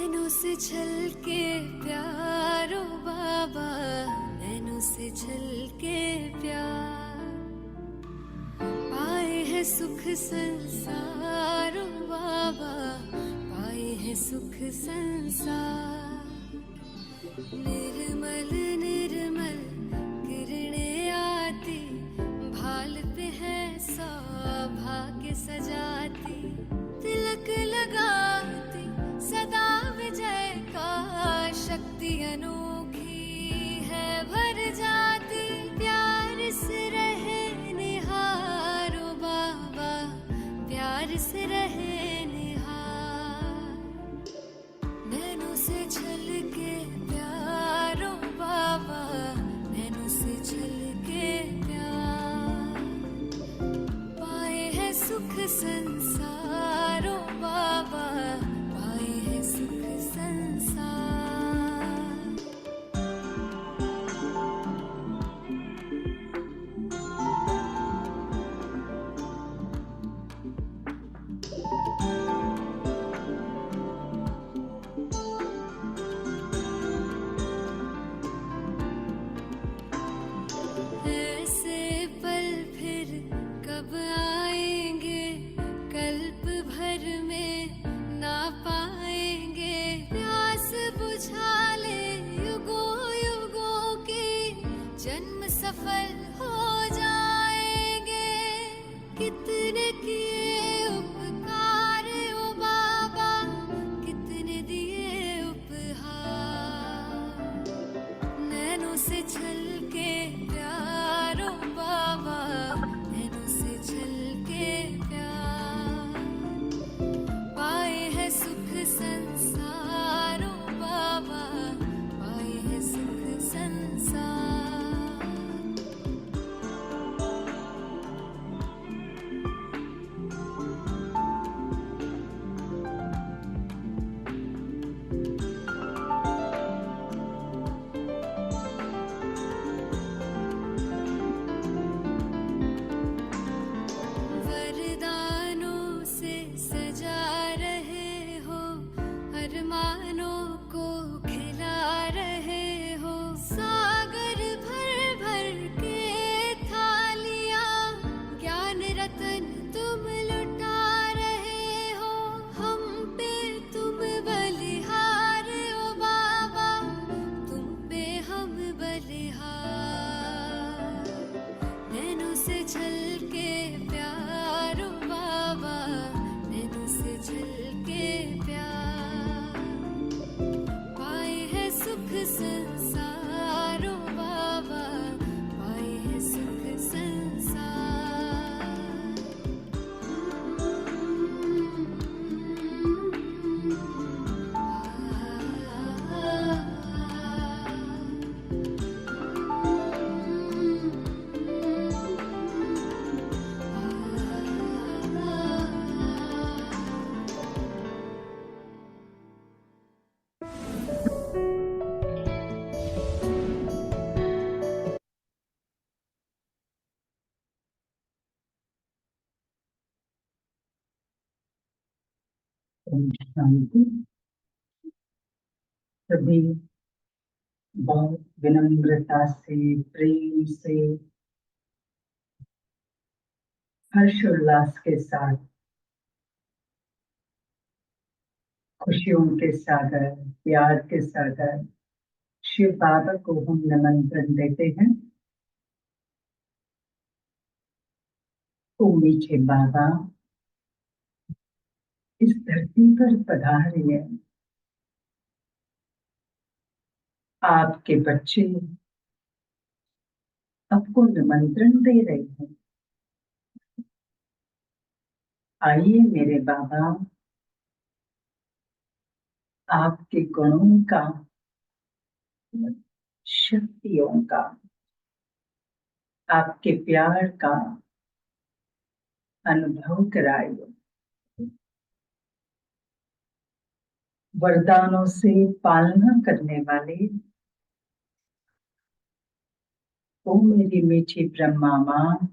नैनों से छलके प्यारो बाबा, नैनों से छलके प्यार। पाए है सुख संसारो बाबा, पाए है सुख संसार। निर्मल निर्मल किरणें आती, भाल पे है सौभाग्य सजाती। तिलक लगाती सदा विजय का, शक्ति अनोखी है भर जाती। प्यार से रहे निहारो बाबा, प्यार से रहे निहार। नैनों से छलके प्यारो बाबा, नैनों से छलके प्यार। पाए है सुख संसारो बाबा, पाए है सुख संसार। ऐसे पल फिर कब आएंगे, कल्प भर में ना पाएंगे। प्यास बुझा ले युगों युगों की, जन्म सफल हो जाएंगे। कितने किए उपकार ओ बाबा, कितने दिए उपहार। नैनों से छलके प्यारो बाबा, नैनों से छलके प्यार। पाए है सुख संसारो बाबा, पाए है सुख संसार। वरदानों से सजा रहे हो, अरमानों को खिला रहे हो। सागर भर भर के थालियां, ज्ञान रतन तुम लुटा रहे हो। हम पे तुम बलिहार ओ बाबा, तुम पे हम बलिहार। नैनों से छलके प्यारो बाबा, नैनों से छलके प्यार। पाए है सुख संसारो बाबा, पाए है सुख ओम शांति। सभी बहुत विनम्रता से, प्रेम से, हर्षोल्लास के साथ, खुशियों के सागर, प्यार के सागर शिव बाबा को हम निमंत्रण देते हैं। ओ मीठे बाबा, इस धरती पर पधारिए। आपके बच्चे आपको निमंत्रण दे रहे हैं। आइए मेरे बाबा, आपके गुणों का, शक्तियों का, आपके प्यार का अनुभव कराइए। वरदानों से पालना करने वाले ओ मेरी मीठी ब्रह्मा माँ,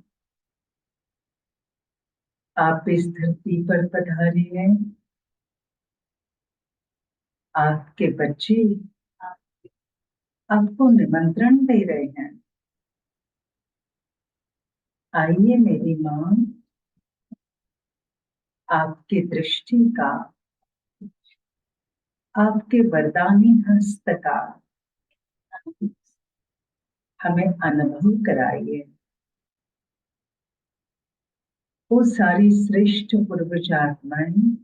आप इस धरती पर पधारे हैं। आपके बच्चे आपको निमंत्रण दे रहे हैं, आइए मेरी मां, आपकी दृष्टि का, आपके वरदानी हस्त का हमें अनुभव कराइए। वो सारी श्रेष्ठ पूर्वज आत्माएं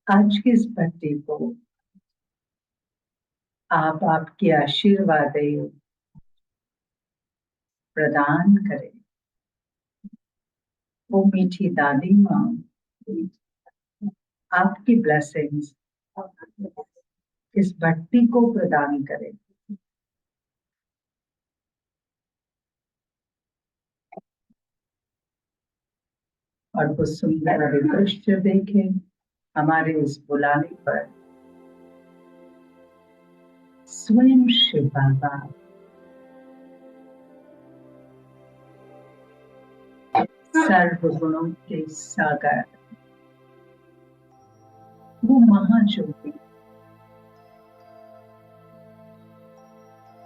आज की इस भक्ति को आप आपके आशीर्वाद प्रदान करें। वो मीठी दादी मां आपकी ब्लेसिंग्स इस भक्ति को प्रदान करें। और वो सुंदर अभिदृश्य देखें हमारे इस बुलाने पर स्वयं शिव बाबा सर्वगुणों के सागर, वो महाज्योति,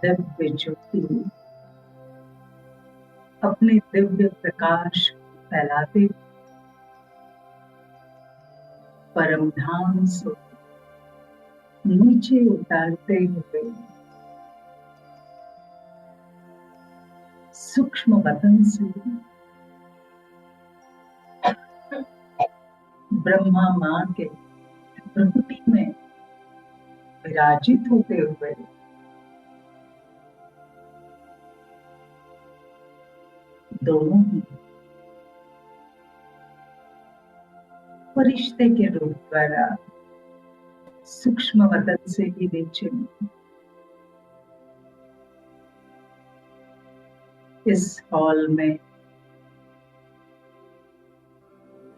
दिव्य ज्योति अपने दिव्य प्रकाश फैलाते परम धाम से नीचे उतारते हुए सूक्ष्म वतन से ब्रह्मा मां के प्रकृति में विराजित होते हुए दोनों ही फरिश्ते के रूप द्वारा सूक्ष्म वतन से भी नीचे इस हॉल में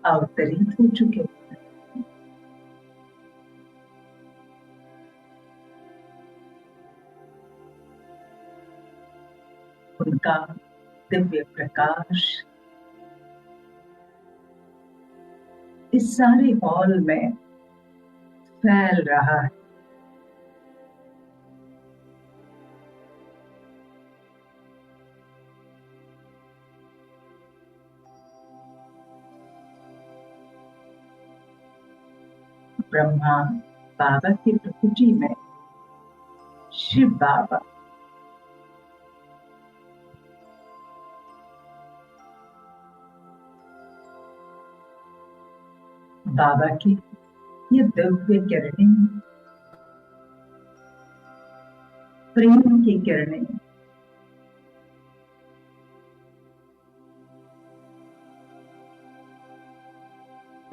अवतरित हो चुके हैं। उनका दिव्य प्रकाश इस सारे हॉल में फैल रहा है। ब्रह्मा बाबा की प्रकृति में शिव बाबा बाबा की ये दिव्य किरणें, प्रेम की किरणें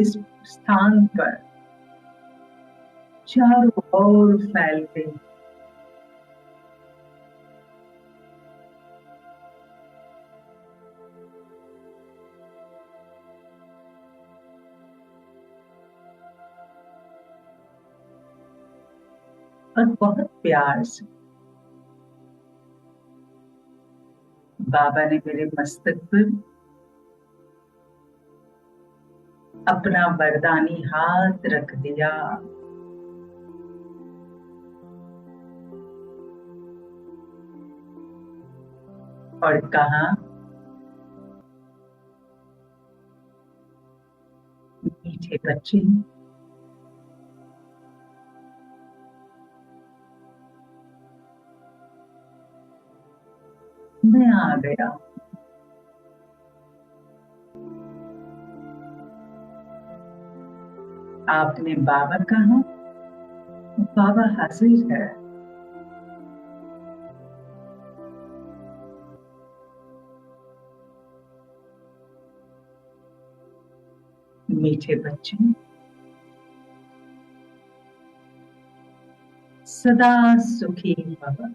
इस स्थान पर चारों ओर फैलते और बहुत प्यार से बाबा ने मेरे मस्तक पर अपना वरदानी हाथ रख दिया और कहा, मीठे बच्चे, मैं आ गया। आपने बाबा कहा, बाबा हाजिर है। मीठे बच्चे, सदा सुखी भव।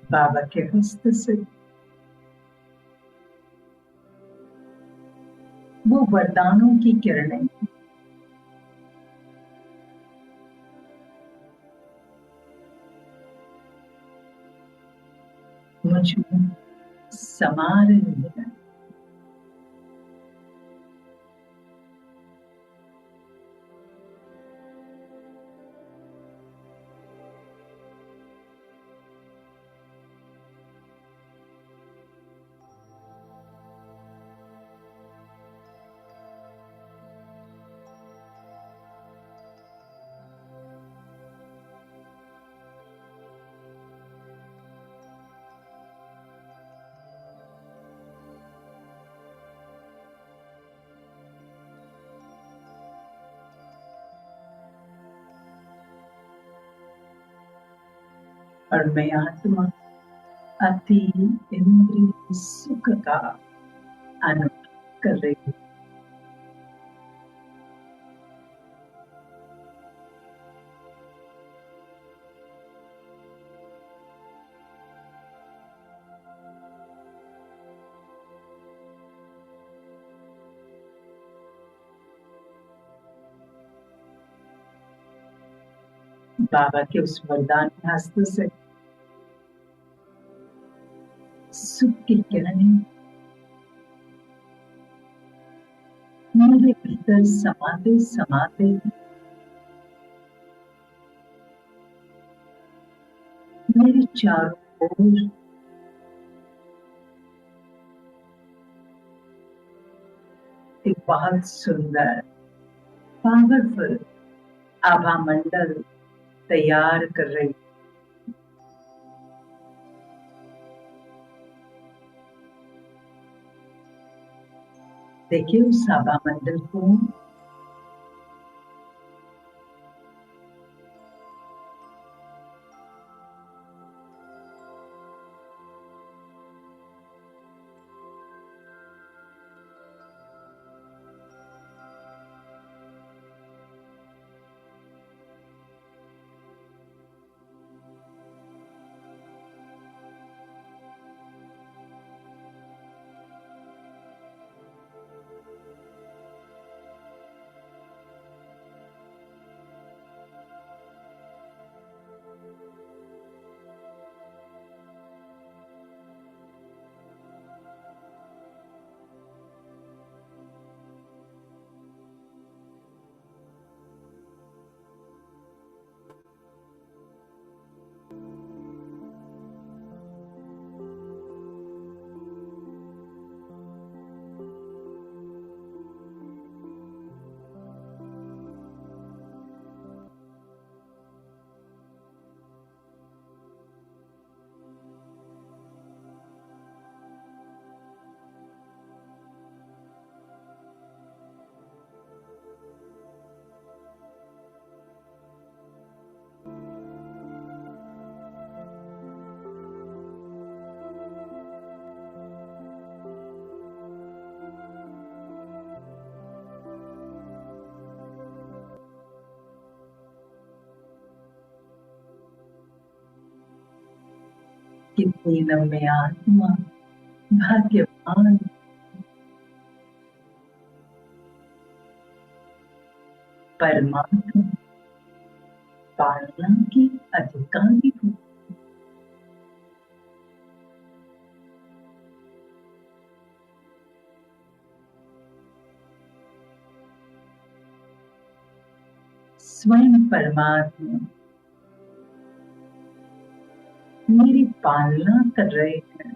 बाबा के हस्त से वो वरदानों की किरणें मुझ में समा रहे हैं। और मैं आत्मा अति इंद्रिय सुख का अनुभव कर रही हूँ। बाबा के उस वरदान हस्त से सुख की किरणें मेरे भीतर समाते समाते मेरे चारों ओर एक बहुत सुंदर पावरफुल आभा मंडल तैयार कर रही। देखिए उस आभा मंडल को कितनी नम्य आत्मा, भाग्यवान, परमात्मा पालना की अधिकारी हूँ। स्वयं परमात्मा मेरी पालना कर रहे हैं।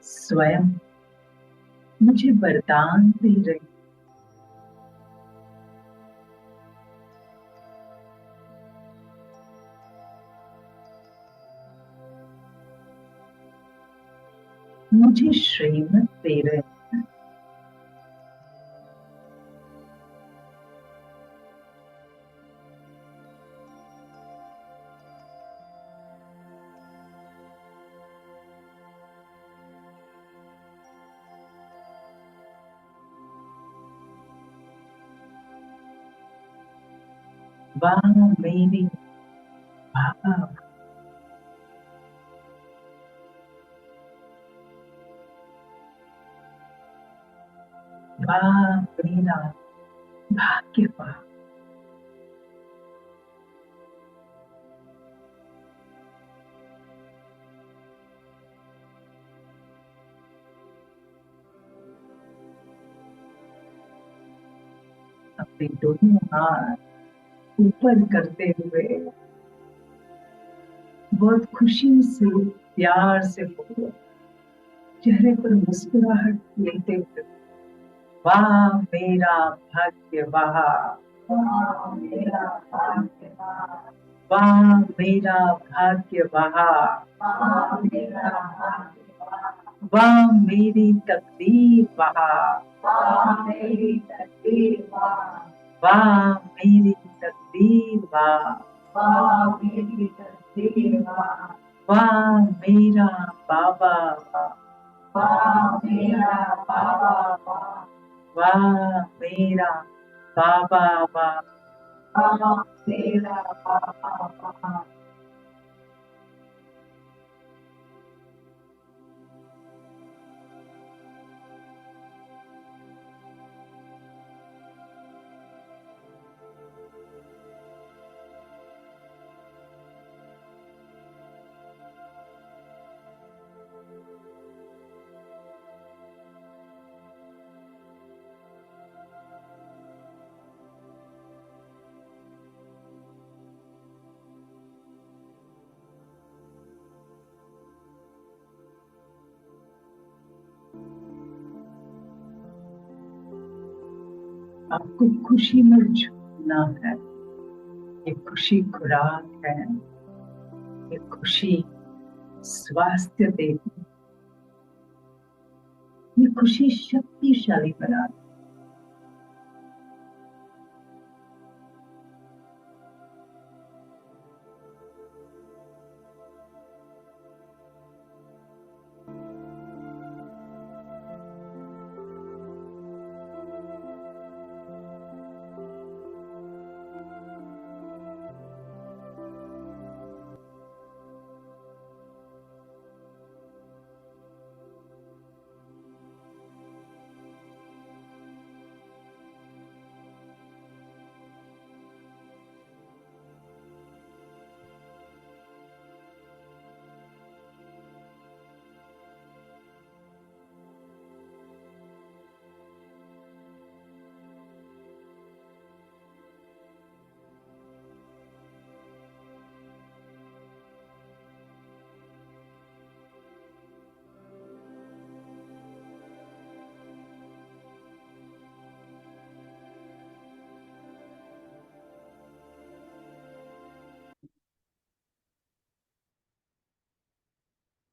स्वयं मुझे वरदान दे रहे। मुझे श्रीमत दे रहे हैं। वाह मेरी बाबा वाह मेरा भाग्य, वाह अपने दोनों हाथ ऊपर करते हुए बहुत खुशी से, प्यार से बोलो, चेहरे पर मुस्कुराहट लेते हुए, वाह मेरा भाग्य, वाह वाह मेरा भाग्य, वाह मेरा भाग्य, वाह वाह मेरा भाग्य, वाह मेरी तकदीर, वाह वाह मेरी तकदीर, वाह मेरी तकदीर, वाह वाह मेरी तकदीर, वाह मेरा बाबा, वाह मेरा बाबा, वाह मेरा बाबा, वाह मेरा बाबा। आपको खुशी में झूमना है, ये खुशी खुराक है, ये खुशी स्वास्थ्य देती, ये खुशी शक्तिशाली बनाती।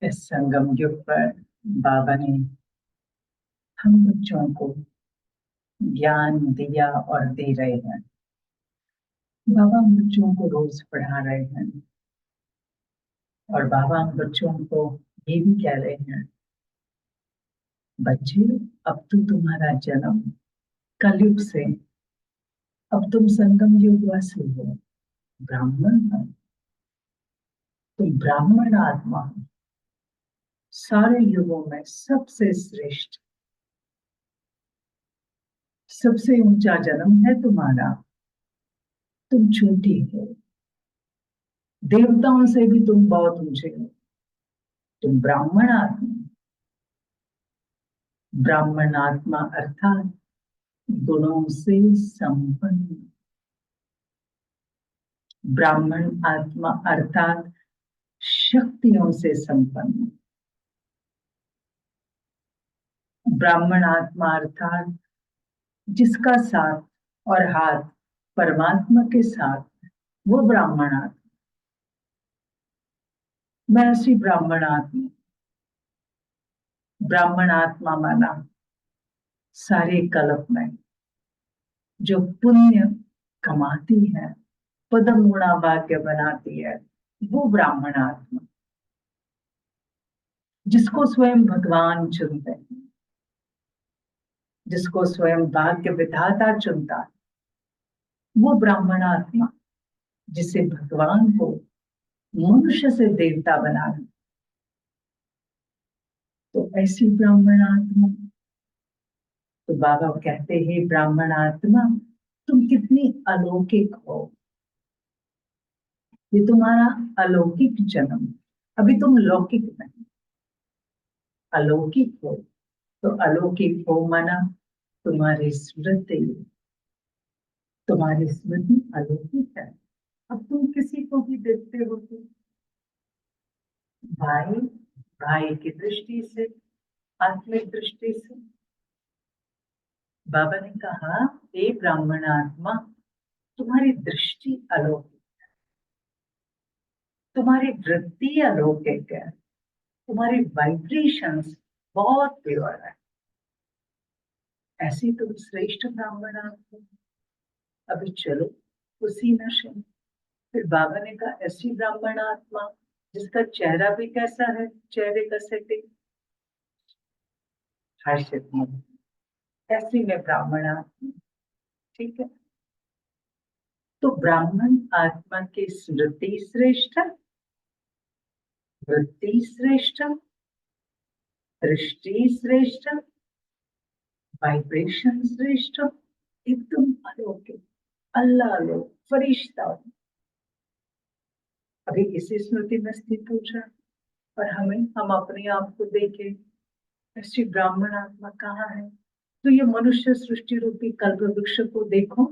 इस संगम युग पर बाबा ने हम बच्चों को ज्ञान दिया और दे रहे हैं। बाबा हम बच्चों को रोज पढ़ा रहे हैं और बाबा हम बच्चों को ये भी कह रहे हैं, बच्चे अब तो तुम्हारा जन्म कलयुग से, अब तुम संगम युगवासी हो, ब्राह्मण हो, तुम ब्राह्मण आत्मा हो, सारे युगों में सबसे श्रेष्ठ, सबसे ऊंचा जन्म है तुम्हारा। तुम छोटी हो, देवताओं से भी तुम बहुत ऊंचे हो, तुम ब्राह्मण आत्मा। ब्राह्मण आत्मा अर्थात गुणों से संपन्न, ब्राह्मण आत्मा अर्थात शक्तियों से संपन्न, ब्राह्मण आत्मा अर्थात जिसका साथ और हाथ परमात्मा के साथ, वो ब्राह्मण आत्मा। मैं ऐसी ब्राह्मण आत्मा, ब्राह्मण आत्मा माना सारे कल्प में जो पुण्य कमाती है, पदम गुणा भाग्य बनाती है, वो ब्राह्मण आत्मा, जिसको स्वयं भगवान चुनते हैं, जिसको स्वयं भाग्य विधाता चुनता है, वो ब्राह्मण आत्मा जिसे भगवान को मनुष्य से देवता बनाना। तो ऐसी ब्राह्मण आत्मा, तो बाबा कहते हैं ब्राह्मण आत्मा तुम कितनी अलौकिक हो, ये तुम्हारा अलौकिक जन्म। अभी तुम लौकिक नहीं, अलौकिक हो। तो अलौकिक हो माना तुम्हारी स्मृति, तुम्हारी स्मृति अलौकिक है। अब तुम किसी को भी देखते हो तो भाई, भाई की दृष्टि से, आत्मिक दृष्टि से बाबा ने कहा हे ब्राह्मण आत्मा तुम्हारी दृष्टि अलौकिक, तुम्हारी वृत्ति अलौकिक है, तुम्हारी वाइब्रेशंस बहुत प्योर है। ऐसी तुम श्रेष्ठ ब्राह्मण आत्मा। अभी चलो उसी नशे में। फिर बाबा ने कहा ऐसी ब्राह्मण आत्मा जिसका चेहरा भी कैसा है, चेहरे का सेटिंग हर्षित मन, ऐसी में ब्राह्मण आत्मा। ठीक है, तो ब्राह्मण आत्मा की स्मृति श्रेष्ठ, वृत्ति श्रेष्ठ, दृष्टि श्रेष्ठ, वाइब्रेशन श्रेष्ठ, एकदम अलौकिक, अल्लाह लोग फरिश्ता। अभी इसी स्मृति में स्थित हो जाए। और हम अपने आप को देखें ऐसी ब्राह्मण आत्मा कहाँ है। तो ये मनुष्य सृष्टि रूपी कल्प वृक्ष को देखो।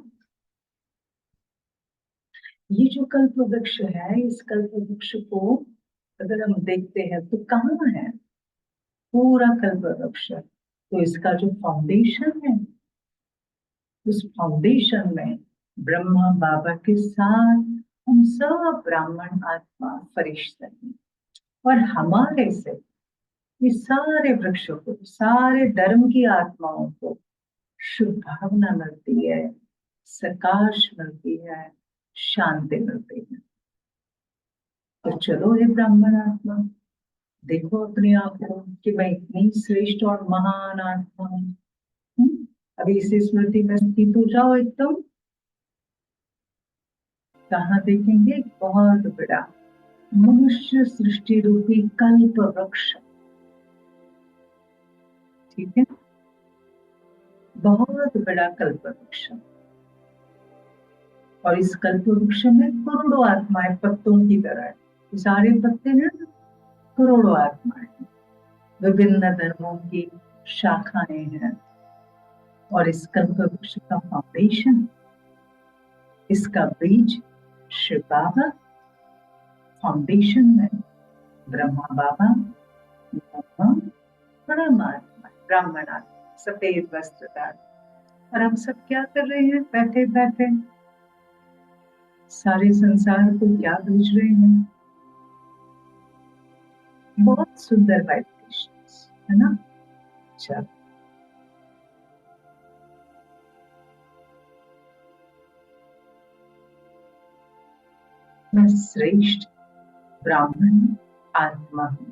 ये जो कल्प वृक्ष है, इस कल्प वृक्ष को अगर हम देखते हैं तो कहाँ है पूरा कल्प वृक्ष। तो इसका जो फाउंडेशन है, उस फाउंडेशन में ब्रह्मा बाबा के साथ हम सब ब्राह्मण आत्मा फरिश्ते हैं। और हमारे से ये सारे वृक्षों को, सारे धर्म की आत्माओं को शुभ भावना मिलती है, सकाश मिलती है, शांति मिलती है। तो चलो हे ब्राह्मण आत्मा देखो अपने आप को कि मैं इतनी श्रेष्ठ और महान आत्मा हूँ। अभी इसी स्मृति में स्थित हो जाओ एकदम। कहाँ देखेंगे, बहुत बड़ा मनुष्य सृष्टि रूपी कल्प वृक्ष। ठीक है, बहुत बड़ा कल्प वृक्ष। और इस कल्प वृक्ष में करोड़ों आत्माएं पत्तों की तरह है। सारे पत्ते हैं करोड़ों आत्माएं, विभिन्न धर्मों की शाखाएं हैं। और इस कल्प वृक्ष का फाउंडेशन, इसका बीज शिव बाबा, फाउंडेशन में ब्रह्मा बाबा, ब्रह्मा परमात्मा, ब्राह्मण आत्मा सफेद वस्त्रधार। और हम सब क्या कर रहे हैं, बैठे बैठे सारे संसार को क्या भेज रहे हैं, बहुत सुंदर वाइब्रेशंस है ना। चल मैं श्रेष्ठ ब्राह्मण आत्मा हूं।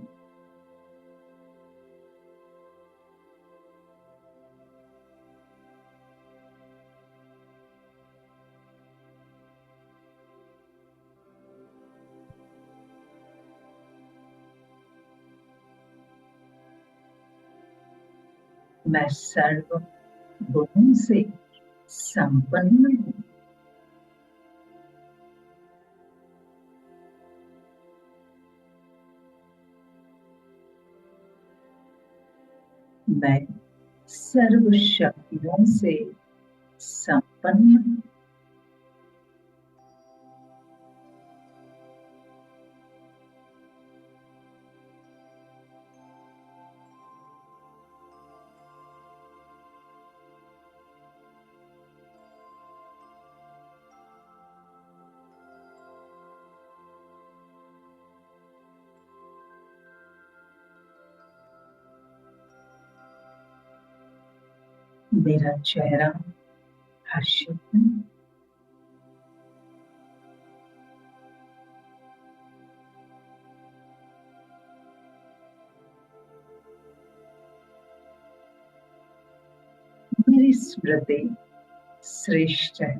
मैं सर्व गुणों से संपन्न हूं। मैं सर्व शक्तियों से संपन्न हूं। मेरा चेहरा हर्षित है। मेरी स्मृति श्रेष्ठ है।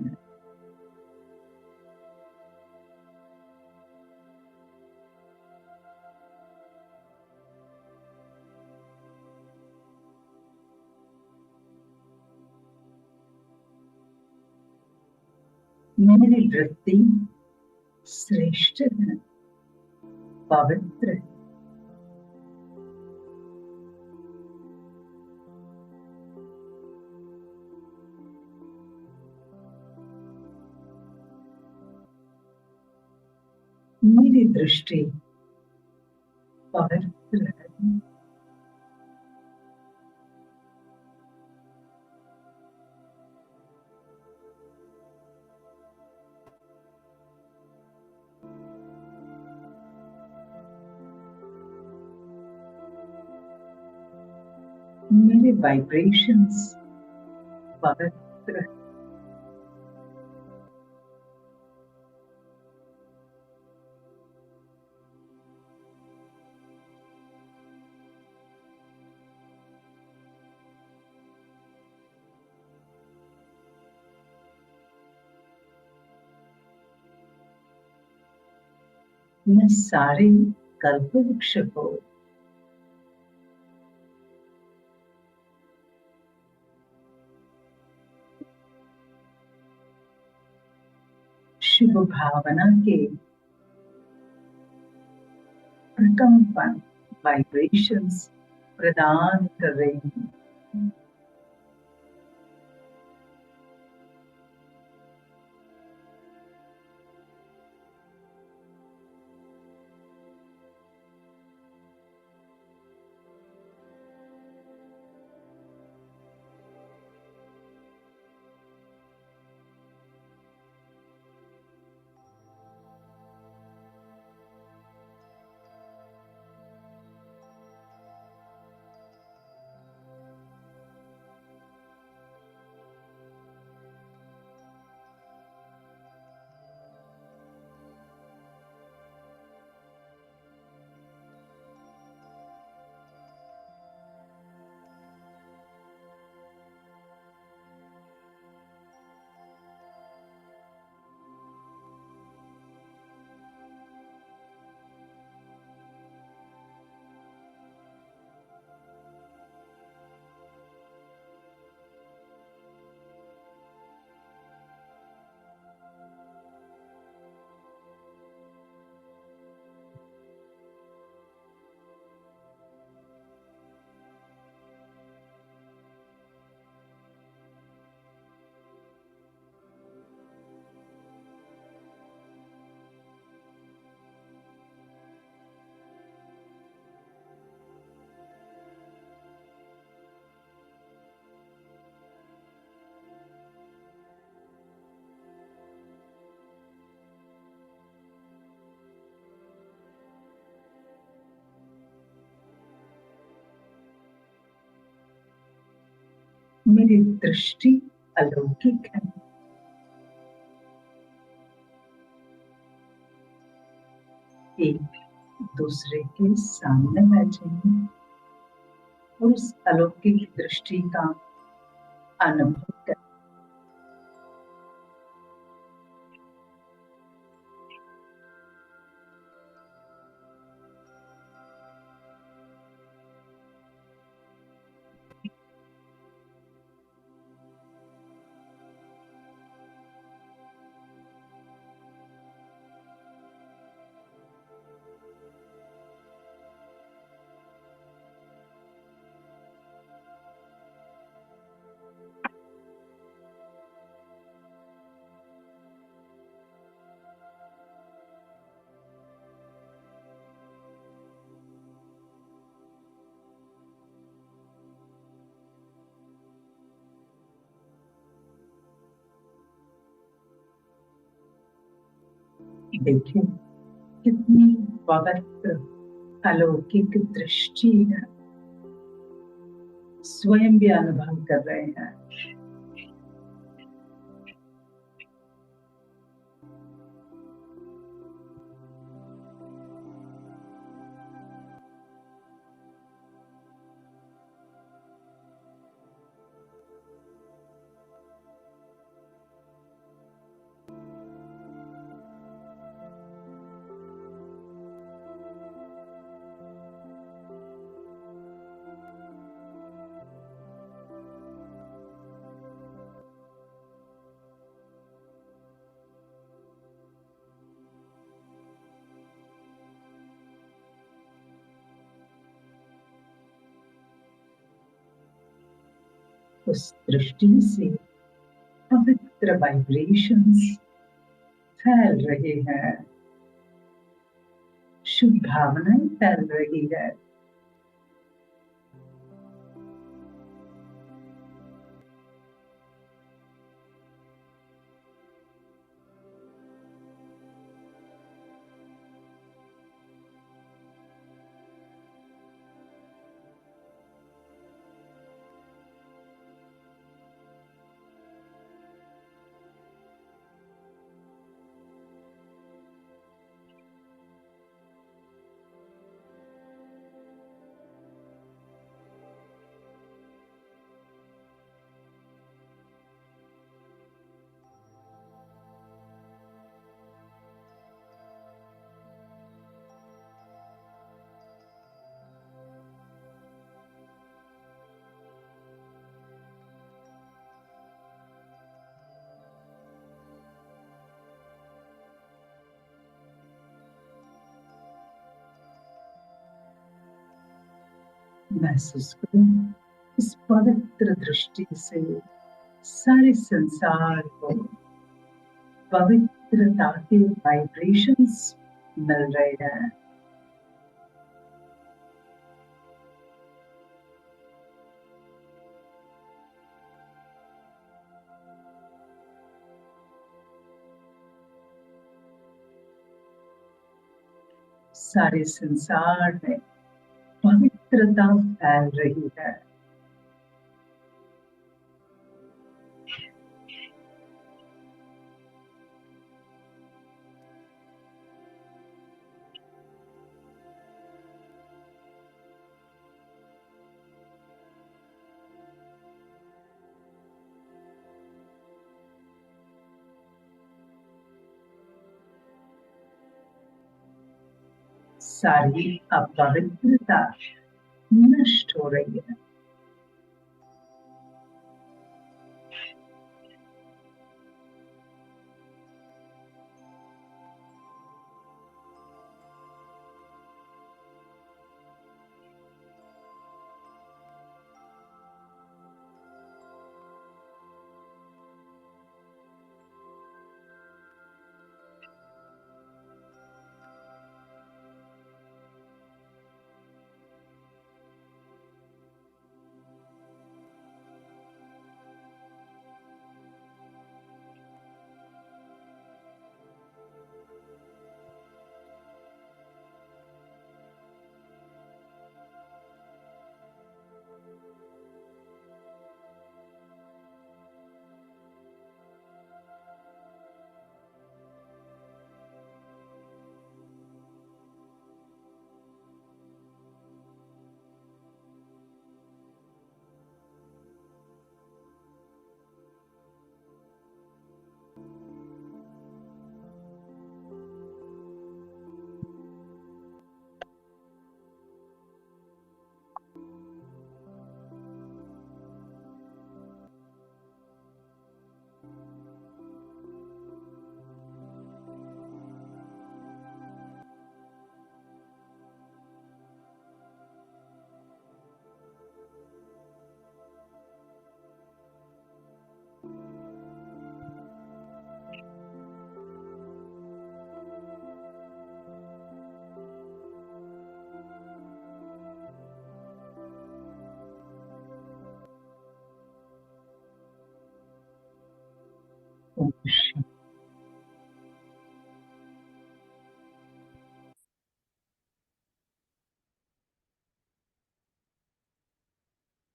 मेरी वृत्ति श्रेष्ठ है, पवित्र है। मेरी दृष्टि पवित्र है। मेरे वाइब्रेशंस पवित्र है। मैं सारे कल्पवृक्ष को शुभ भावना के प्रकंपन वाइब्रेशंस प्रदान कर रही हूँ। मेरी दृष्टि अलौकिक है। एक दूसरे के सामने बैठे हैं और उस अलौकिक दृष्टि का अनुभव कर। देखिए कितनी पवित्र अलौकिक दृष्टि है। स्वयं भी अनुभव कर रहे हैं। उस दृष्टि से पवित्र वाइब्रेशंस फैल रहे हैं, शुभ भावनाएं फैल रही है। महसूस करो इस पवित्र दृष्टि से सारे संसार को पवित्रता के वाइब्रेशंस मिल रहे हैं। सारे संसार में पवित्रता फैल रही है। सारी अपवित्रता नष्ट हो रही है।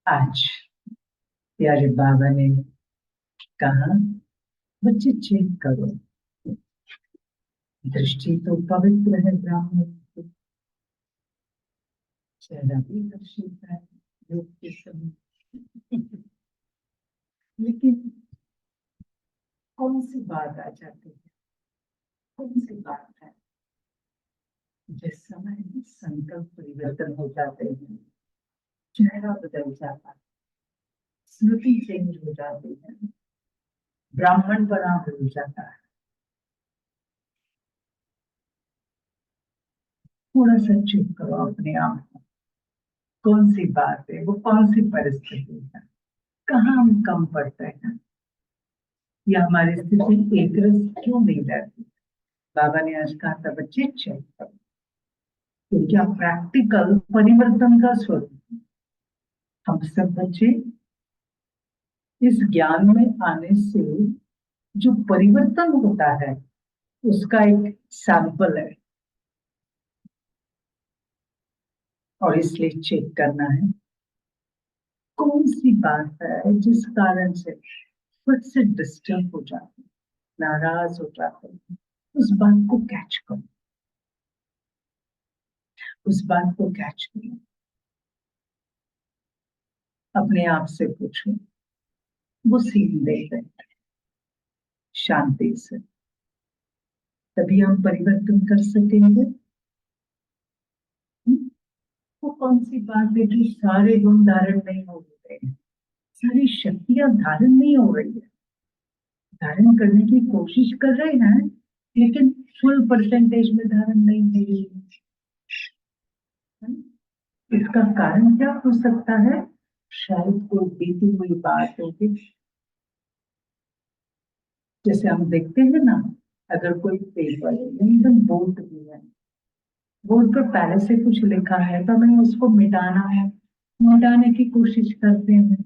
आज प्यारे बाबा ने कहा, बच्चे चेक करो, दृष्टि तो पवित्र है ब्राह्मण की, चेहरा भी दर्शित है योग के समय, लेकिन कौन सी बात आ जाती है, कौन सी बात है जिस समय संकल्प परिवर्तन हो जाते हैं, चेहरा बदल जाता है, स्मृति चेंज हो जाती है, ब्राह्मण बना भूल जाता है। थोड़ा सा चुप करो अपने आप को, कौन सी बात है, वो कौन सी परिस्थिति है कहाँ हम कम पड़ते हैं, या हमारी स्थिति एक रस क्यों नहीं रहती। बाबा ने आज कहा था बच्चे चेक करो, क्योंकि आप प्रैक्टिकल परिवर्तन का स्वरूप हैं। हम सब बच्चे इस ज्ञान में आने से जो परिवर्तन होता है उसका एक सैंपल है, और इसलिए चेक करना है कौन सी बात है जिस कारण से खुद से डिस्टर्ब हो जाते हैं, नाराज हो जाते हैं। उस बात को कैच करो, उस बात को कैच करो, अपने आप से पूछो, वो सीन दे रहे शांति से, तभी हम परिवर्तन कर सकेंगे। वो कौन सी बात है जो सारे गुण धारण नहीं हो रहे हैं, सारी शक्तियां धारण नहीं हो रही है, धारण करने की कोशिश कर रहे हैं लेकिन फुल परसेंटेज में धारण नहीं हो रही है। इसका कारण क्या हो सकता है? शायद कोई बीती हुई बात होगी। जैसे हम देखते हैं ना, अगर कोई पेपर एकदम बोर्ड भी है, बोर्ड पर पहले से कुछ लिखा है तो हमें उसको मिटाना है, मिटाने की कोशिश करते हैं।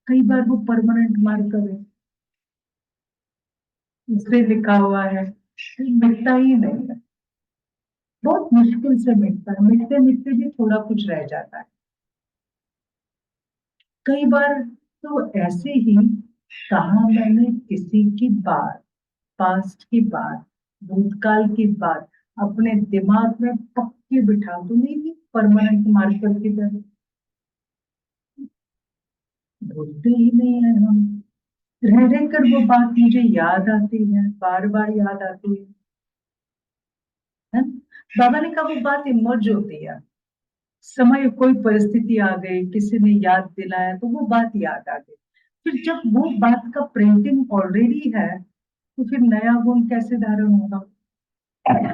कई बार वो परमानेंट मार्कर है, उससे लिखा हुआ है, मिटता ही नहीं है, बहुत मुश्किल से मिटता है, मिटते मिटते भी थोड़ा कुछ रह जाता है। कई बार तो ऐसे ही, कहा मैंने किसी की बात, पास्ट की बात, भूतकाल की बात अपने दिमाग में पक्के बिठा तो नहीं थी, परमानेंट मार्कर की तरह भूलते ही नहीं है हम। रह रह कर वो बात मुझे याद आती है, बार बार याद आती है। बाबा ने कहा वो बात इमर्ज होती है, समय कोई परिस्थिति आ गई, किसी ने याद दिलाया तो वो बात याद आ गई। फिर जब वो बात का प्रिंटिंग ऑलरेडी है तो फिर नया गुण कैसे धारण होगा,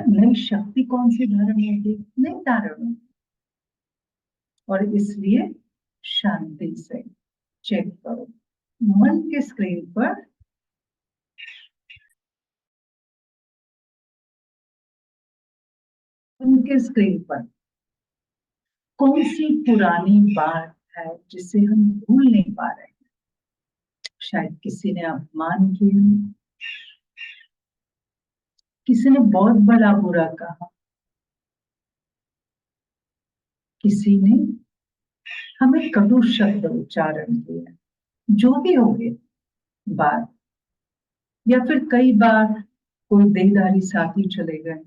नई शक्ति कौन सी धारण होगी, नहीं धारण होगी। और इसलिए शांति से चेक करो, मन के स्क्रीन पर उनके स्क्रीन पर कौन सी पुरानी बात है जिसे हम भूल नहीं पा रहे हैं। शायद किसी ने अपमान किया, किसी ने बहुत बड़ा बुरा कहा, किसी ने हमें कटु शब्द उच्चारण किया, जो भी हो गए बात, या फिर कई बार कोई देहधारी साथी चले गए,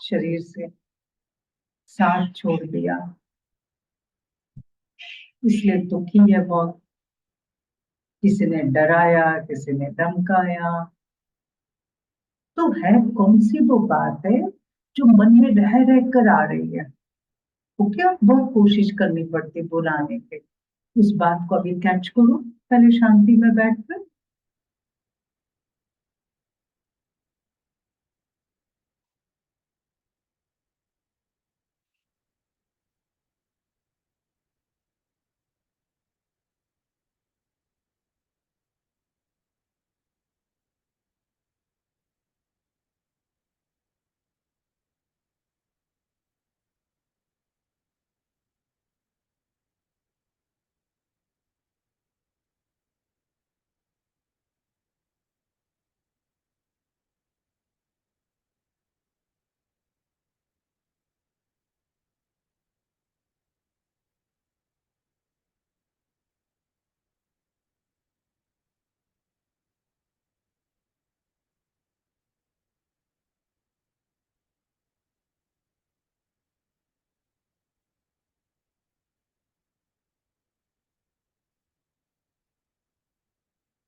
शरीर से साथ छोड़ दिया, इसलिए दुखी है बहुत, किसी ने डराया, किसी ने धमकाया। तो है कौन सी वो बात है जो मन में रह रह कर आ रही है, वो क्या बहुत कोशिश करनी पड़ती बुलाने की। उस बात को अभी कैच करो, पहले शांति में बैठकर।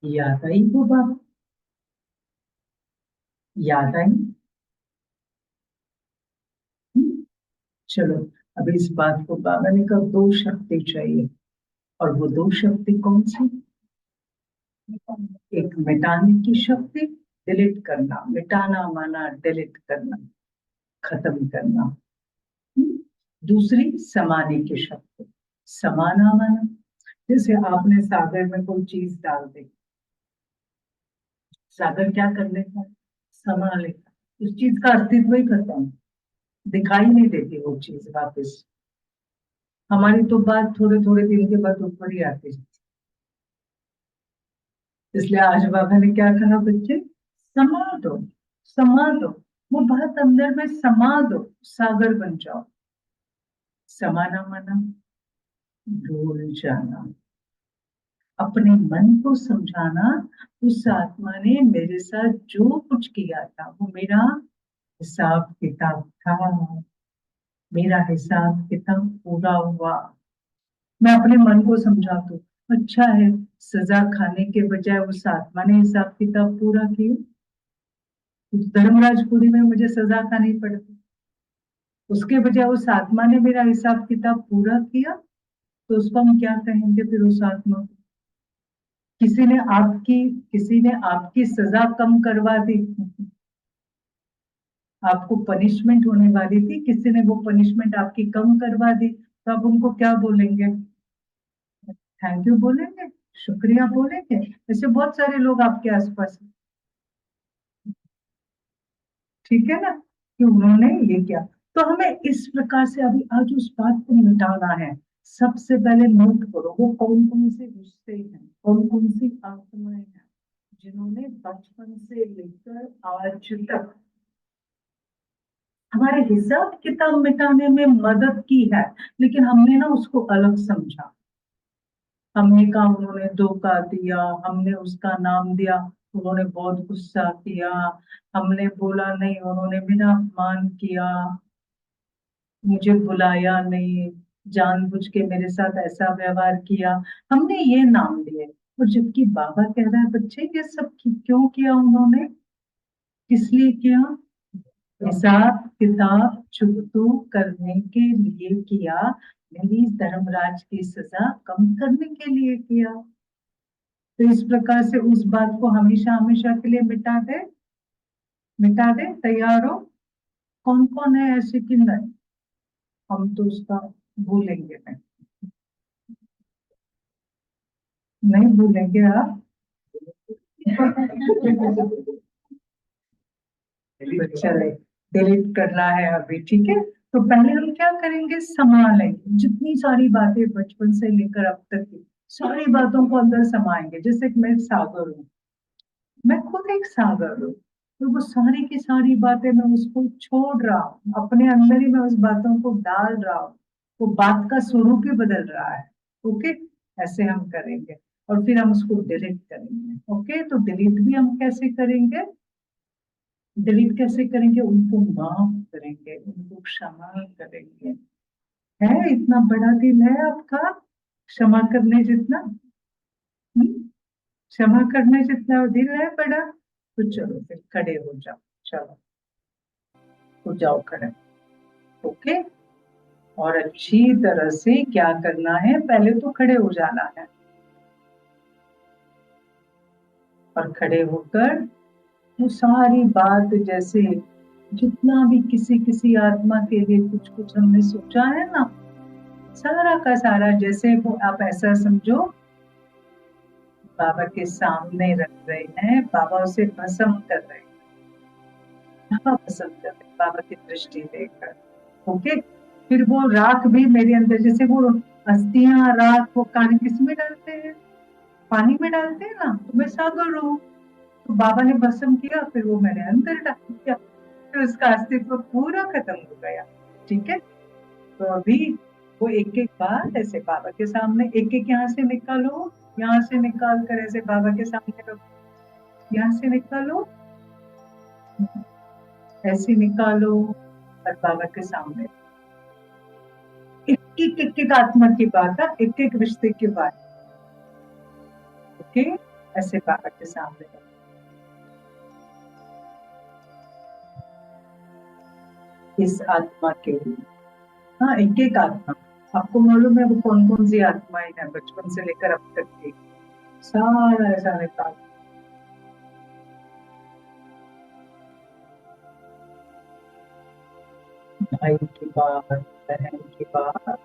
याद आई वो बात, याद आई। हम्म, चलो, अब इस बात को बाबा ने कहा दो शक्ति चाहिए, और वो दो शक्ति कौन सी? एक मिटाने की शक्ति, डिलीट करना, मिटाना माना डिलीट करना, खत्म करना। दूसरी समाने की शक्ति, समाना माना जैसे आपने सागर में कोई चीज डाल दी, सागर क्या कर लेता है, समा लेता है, उस चीज का अस्तित्व ही खत्म, दिखाई नहीं देती वो चीज वापस। हमारी तो बात थोड़े थोड़े दिन के बाद ऊपर ही आती है। इसलिए आज बाबा ने क्या कहा, बच्चे समा दो, समा दो, वो बात अंदर में समा दो, सागर बन जाओ। समाना माना भूल जाना, अपने मन को समझाना, उस आत्मा ने मेरे साथ जो कुछ किया था वो मेरा हिसाब किताब था, मेरा हिसाब किताब पूरा हुआ। मैं अपने मन को समझा दूं, अच्छा है, सजा खाने के बजाय उस आत्मा ने हिसाब किताब पूरा किया। उस धर्मराजपुरी में मुझे सजा खानी पड़ती, उसके बजाय उस आत्मा ने मेरा हिसाब किताब पूरा किया। तो उसको हम क्या कहेंगे फिर उस आत्मा को? किसी ने आपकी किसी ने आपकी सजा कम करवा दी, आपको पनिशमेंट होने वाली थी, किसी ने वो पनिशमेंट आपकी कम करवा दी, तो आप उनको क्या बोलेंगे? थैंक यू बोलेंगे, शुक्रिया बोलेंगे। ऐसे बहुत सारे लोग आपके आसपास हैं, ठीक है ना, कि उन्होंने ये किया। तो हमें इस प्रकार से अभी आज उस बात को मिटाना है। सबसे पहले नोट करो वो कौन कौन से रिश्ते हैं, कौन कौन सी आत्माएं हैं जिन्होंने बचपन से लेकर आज तक हमारे हिसाब किताब मिटाने में मदद की है, लेकिन हमने ना उसको अलग समझा। हमने कहा उन्होंने धोखा दिया, हमने उसका नाम दिया, उन्होंने बहुत गुस्सा किया, हमने बोला नहीं, उन्होंने बिना अपमान किया, मुझे बुलाया नहीं, जानबूझ के मेरे साथ ऐसा व्यवहार किया, हमने ये नाम दिए। और जबकि बाबा कह रहा है बच्चे ये सब क्यों किया उन्होंने, किस लिए किया? हिसाब किताब चुकतू करने के लिए किया, मेरी धर्मराज की सजा कम करने के लिए किया। तो इस प्रकार से उस बात को हमेशा हमेशा के लिए मिटा दे, मिटा दे, तैयार हो? कौन कौन है ऐसे कि नहीं, हम तो उसका भूलेंगे नहीं, नहीं भूलेंगे आप। चले, डिलीट करना है अभी, ठीक है। तो पहले हम क्या करेंगे, संभालेंगे जितनी सारी बातें बचपन से लेकर अब तक की सारी बातों को अंदर समाएंगे। जैसे कि मैं एक सागर हूँ, मैं खुद एक सागर हूँ, तो वो सारी की सारी बातें मैं उसको छोड़ रहा हूँ, अपने अंदर ही मैं उस बातों को डाल रहा हूँ, वो बात का स्वरूप ही बदल रहा है। ओके, ऐसे हम करेंगे और फिर हम उसको डिलीट करेंगे। ओके, तो डिलीट भी हम कैसे करेंगे, डिलीट कैसे करेंगे, उनको माफ करेंगे, उनको क्षमा करेंगे। है इतना बड़ा दिल है आपका, क्षमा करने जितना, क्षमा करने जितना दिल है बड़ा। तो चलो फिर खड़े हो जाओ, चलो हो जाओ खड़े। ओके, और अच्छी तरह से क्या करना है, पहले तो खड़े हो जाना है, और खड़े होकर वो सारी बात, जैसे जितना भी किसी किसी आत्मा के लिए कुछ कुछ हमने सोचा है ना, सारा का सारा, जैसे वो आप ऐसा समझो बाबा के सामने रख रहे हैं, बाबा उसे भस्म कर रहे हैं, बाबा भस्म कर रहे हैं, बाबा की दृष्टि देकर। ओके, फिर वो राख भी मेरे अंदर, जैसे वो अस्थियां राख वो कान किस में डालते हैं, पानी में डालते हैं ना, तो मैं सागर हूँ, तो बाबा ने भस्म किया, फिर वो मेरे अंदर डाल दिया, फिर उसका अस्तित्व पूरा खत्म हो गया। ठीक है, तो अभी वो एक एक बात ऐसे बाबा के सामने एक एक यहाँ से निकालो, यहाँ से निकाल कर ऐसे बाबा के सामने रखो, यहाँ से निकालो, ऐसे निकालो और बाबा के सामने, एक एक आत्मा की बात है, एक एक रिश्ते की बात। ओके, ऐसे बाबा के सामने रखो। इस आत्मा के लिए, हाँ एक एक आत्मा, आपको मालूम है वो कौन कौन सी आत्माएं हैं बचपन से लेकर अब तक की, सारा ऐसा निकाल। भाई की बात, बहन की बात,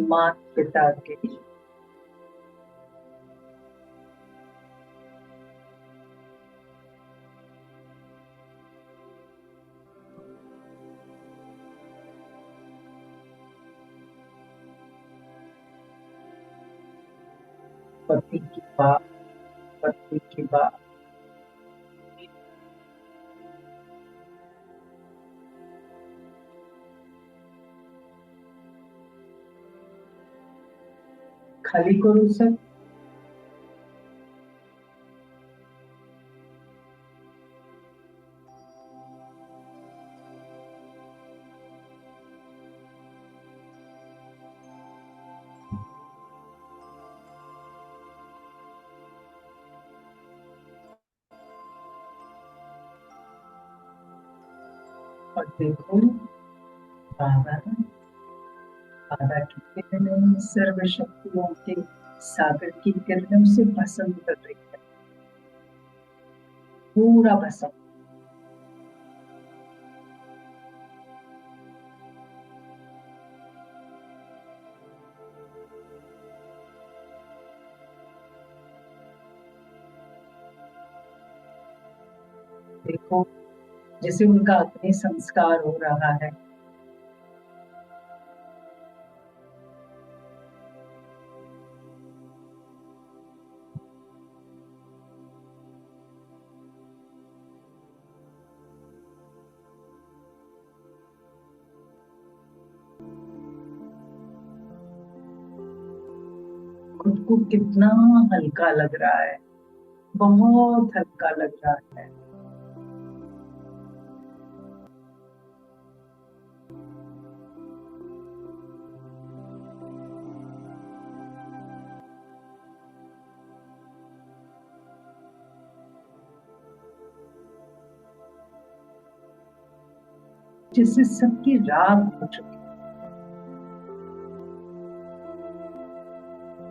माता पिता के, पति की बात, पति की बात, खाली करो सब। और देखो बाबा, बाबा की किरणें सर्व शक्तियों के सागर की किरणों से भस्म कर रही है, पूरा भस्म। देखो जैसे उनका अग्नि संस्कार हो रहा है। खुद को कितना हल्का लग रहा है, बहुत हल्का लग रहा है। जैसे सबकी रात हो चुकी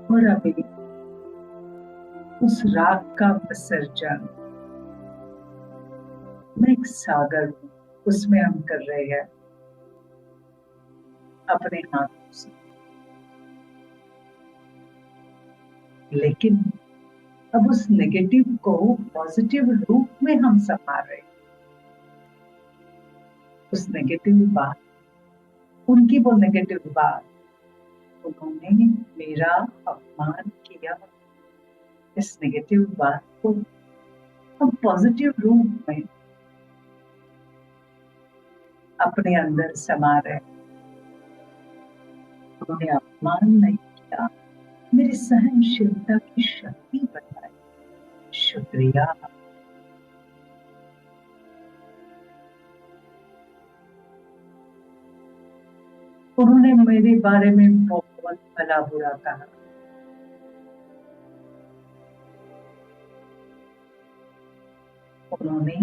और अभी उस राग का विसर्जन में एक सागर हूं, उसमें हम कर रहे हैं अपने हाथों से। लेकिन अब उस नेगेटिव को पॉजिटिव रूप में हम संभाल रहे हैं। उस नेगेटिव बात, उनकी वो नेगेटिव बात, उन्होंने मेरा अपमान किया, इस नेगेटिव बात को हम पॉजिटिव रूप में अपने अंदर समा रहे। उन्होंने अपमान नहीं किया, मेरी सहनशीलता की शक्ति बढ़ाई। शुक्रिया। उन्होंने मेरे बारे में बहुत भला बुरा कहा, उन्होंने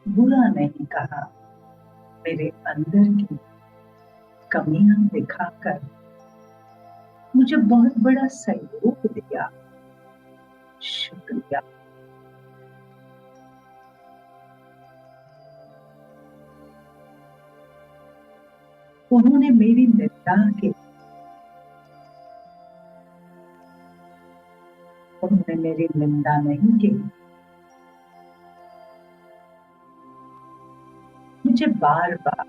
बुरा नहीं कहा, मेरे अंदर की कमियां दिखाकर मुझे बहुत बड़ा सहयोग दिया। शुक्रिया। उन्होंने मेरी निंदा की, उन्होंने मेरी निंदा नहीं की, मुझे बार बार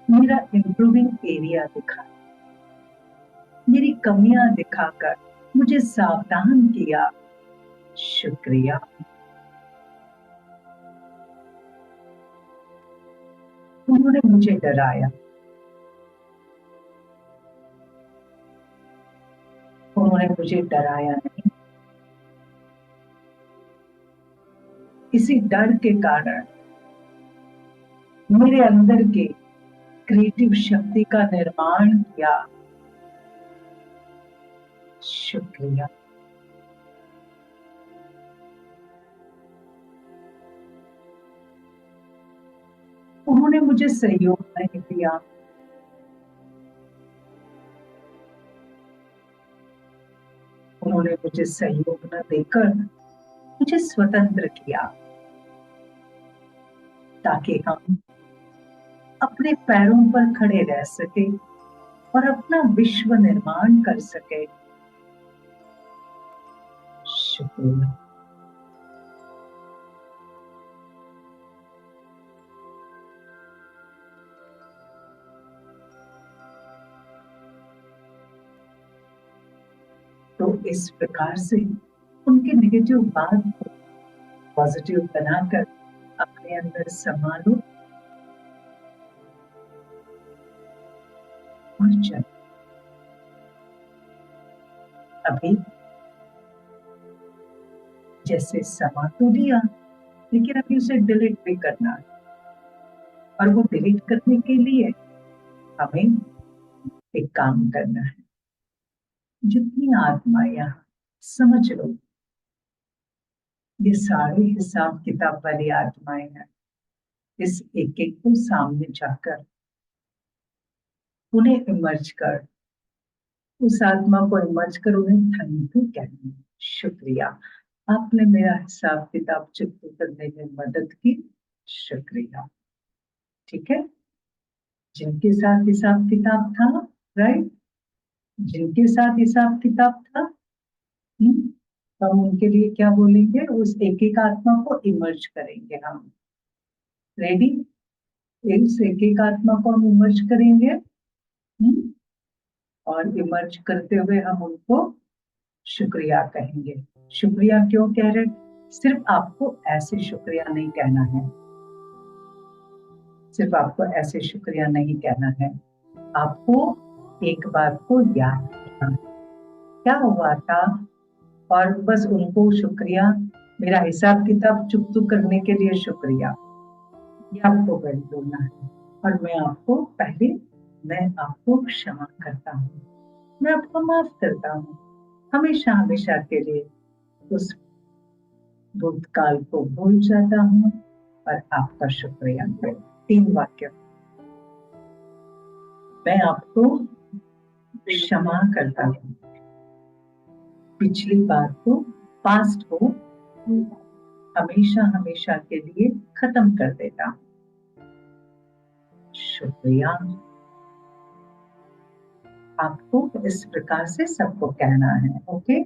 मेरा इम्प्रूविंग एरिया दिखा, मेरी कमियां दिखाकर मुझे सावधान किया। शुक्रिया। उन्होंने मुझे डराया, उन्होंने मुझे डराया नहीं। इसी डर के कारण मेरे अंदर के क्रिएटिव शक्ति का निर्माण किया। शुक्रिया। उन्होंने मुझे सहयोग नहीं दिया, उन्होंने मुझे सहयोग न देकर मुझे स्वतंत्र किया, ताकि हम अपने पैरों पर खड़े रह सके, और अपना विश्व निर्माण कर सके। शुक्रिया। तो इस प्रकार से उनके नेगेटिव बात को पॉजिटिव बनाकर अपने अंदर समा लो और चलो। अभी जैसे समा तो दिया, लेकिन अभी उसे डिलीट भी करना है। और वो डिलीट करने के लिए हमें एक काम करना है। जितनी आत्मा यहाँ, समझ लो ये सारे हिसाब किताब वाली आत्माएं हैं। इस एक एक को सामने जाकर उन्हें इमर्ज कर, उस आत्मा को इमर्ज कर उन्हें थैंक यू कहना, शुक्रिया, आपने मेरा हिसाब किताब चुकता करने में मदद की, शुक्रिया। ठीक है, जिनके साथ हिसाब किताब था, राइट, जिनके साथ हिसाब किताब था, हम उनके लिए क्या बोलेंगे, उस एक एक आत्मा को इमर्ज करेंगे हम। रेडी, इस एक एक आत्मा को हम इमर्ज करेंगे। और इमर्ज करते हुए हम उनको शुक्रिया कहेंगे। शुक्रिया क्यों कह रहे, सिर्फ आपको ऐसे शुक्रिया नहीं कहना है, सिर्फ आपको ऐसे शुक्रिया नहीं कहना है, आपको एक बात को याद रखना है, क्या हुआ था, और बस उनको शुक्रिया, मेरा हिसाब किताब चुकता करने के लिए शुक्रिया, ये आपको वही बोलना है। और मैं आपको क्षमा करता हूँ, मैं आपको माफ करता हूँ, हमेशा हमेशा के लिए उस भूतकाल को भूल जाता हूँ और आपका शुक्रिया करो। 3 वाक्य। मैं आपको क्षमा करता हूँ, पिछली बात को, पास्ट को हमेशा हमेशा के लिए खत्म कर देता हूँ, शुक्रिया। आपको इस प्रकार से सबको कहना है, ओके।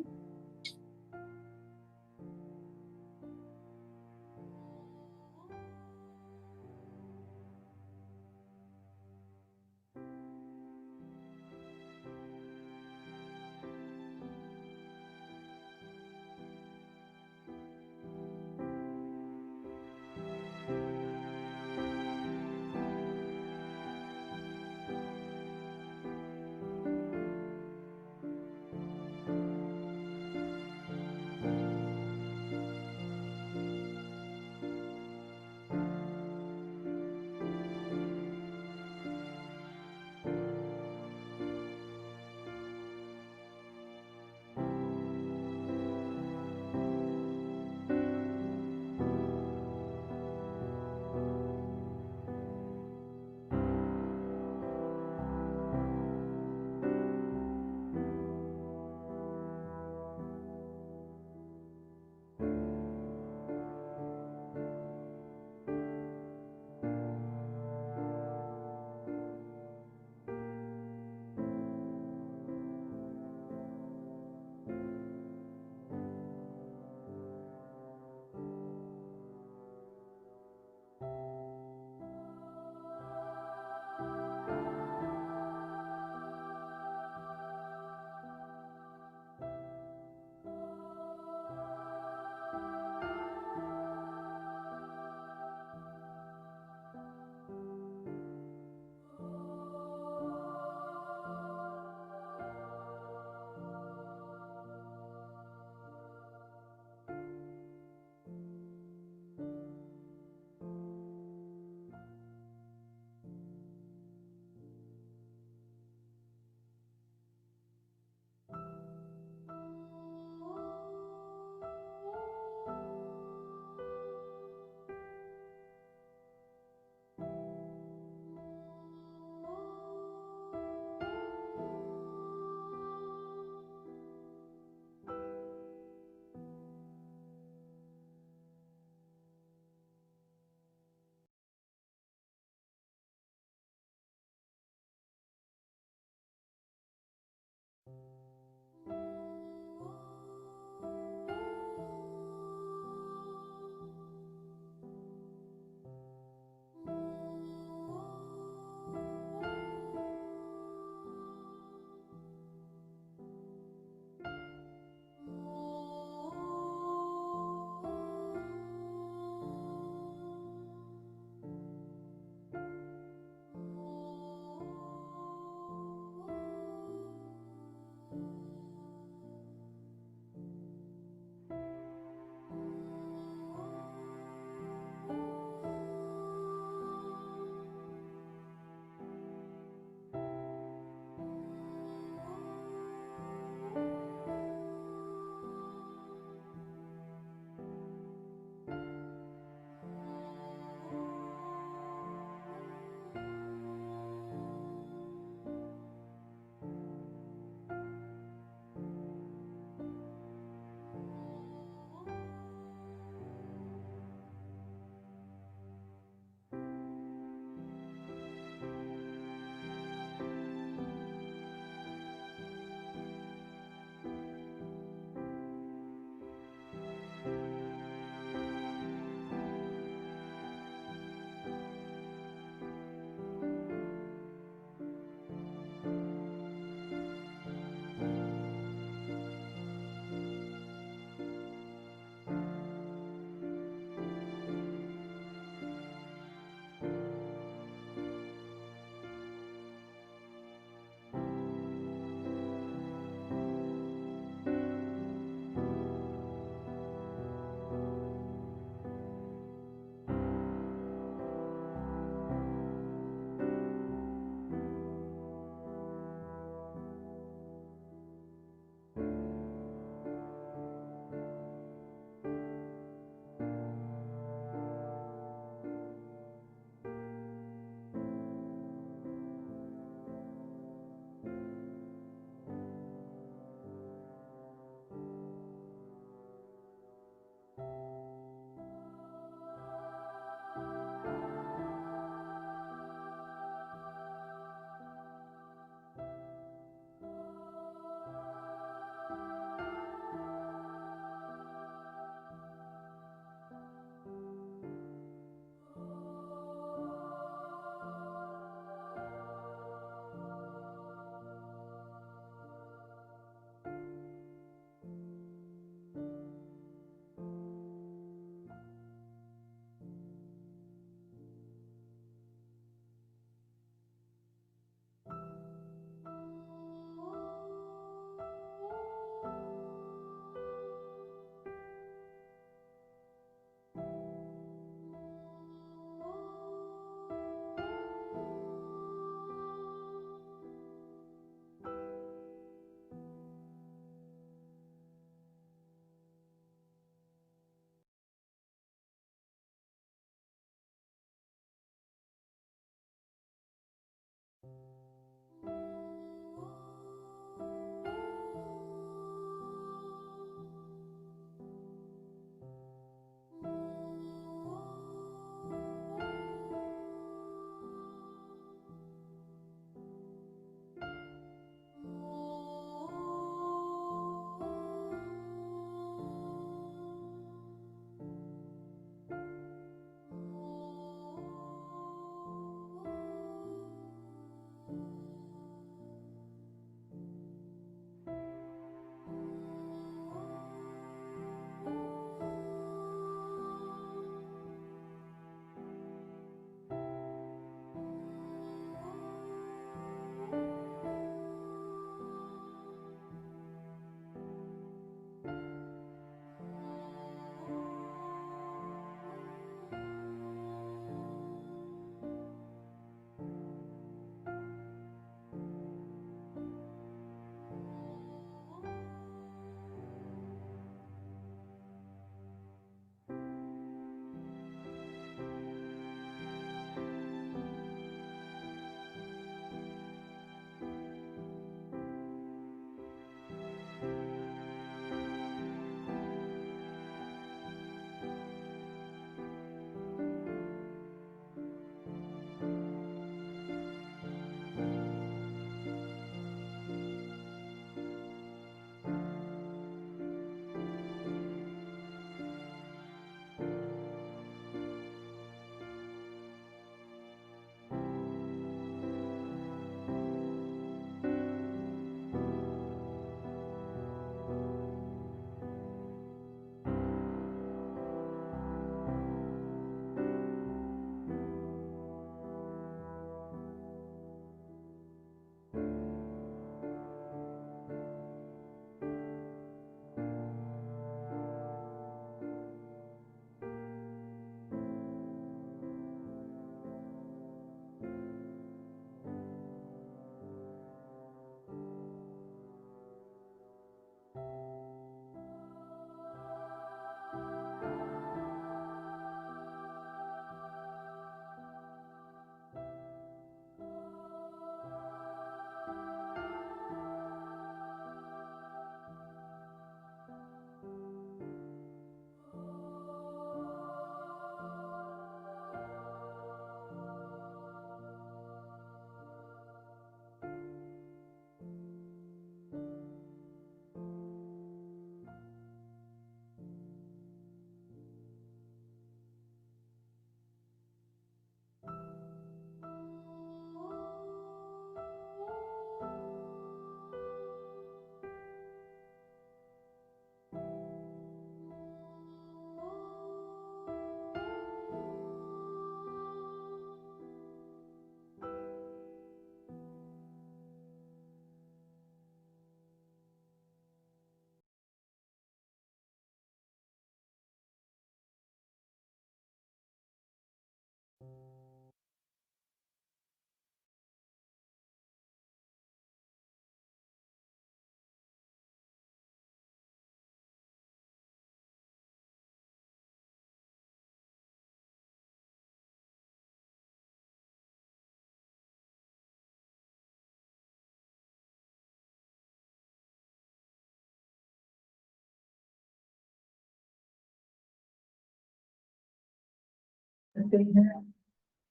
करते हैं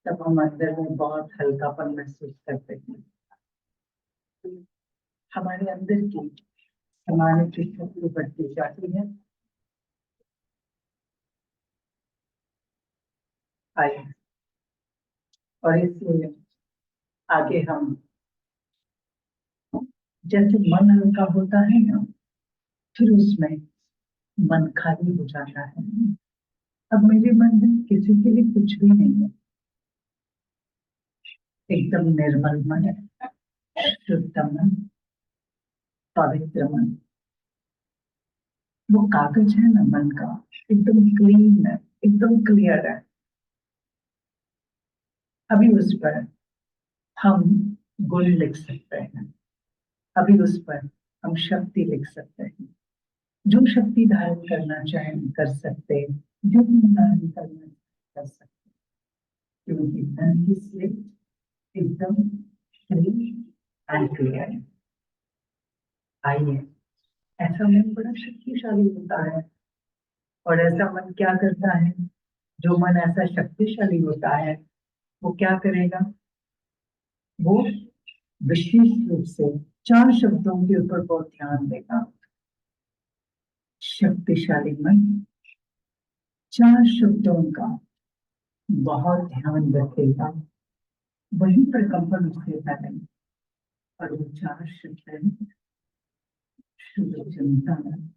तब हम अंदर में बहुत हल्कापन महसूस करते हैं। हमारे अंदर की समाने की शक्ति बढ़ती जाती है। आइए, और इसलिए आगे हम, जैसे मन हल्का होता है ना, फिर उसमें मन खाली हो जाता है। अब मेरे मन में किसी के लिए कुछ भी नहीं है, एकदम निर्मल मन है, शुद्ध मन, पवित्र मन। वो कागज है ना मन का, एकदम क्लीन है, एकदम क्लियर है। अभी उस पर हम गुण लिख सकते हैं, अभी उस पर हम शक्ति लिख सकते हैं। जो शक्ति धारण करना चाहें कर सकते, जो गुण धारण करना कर सकते, क्योंकि मन की स्लेट एकदम फ्री एंड क्लियर है। आइए, ऐसा मन बड़ा शक्तिशाली होता है। और ऐसा मन क्या करता है? जो मन ऐसा शक्तिशाली होता है वो क्या करेगा? वो विशेष रूप से 4 शब्दों के ऊपर बहुत ध्यान देगा। शक्तिशाली मन 4 शब्दों का बहुत ध्यान रखेगा, वही पर कंपन उससे फैलेंगे। और वो 4 शब्द हैं शुभ चिंतन।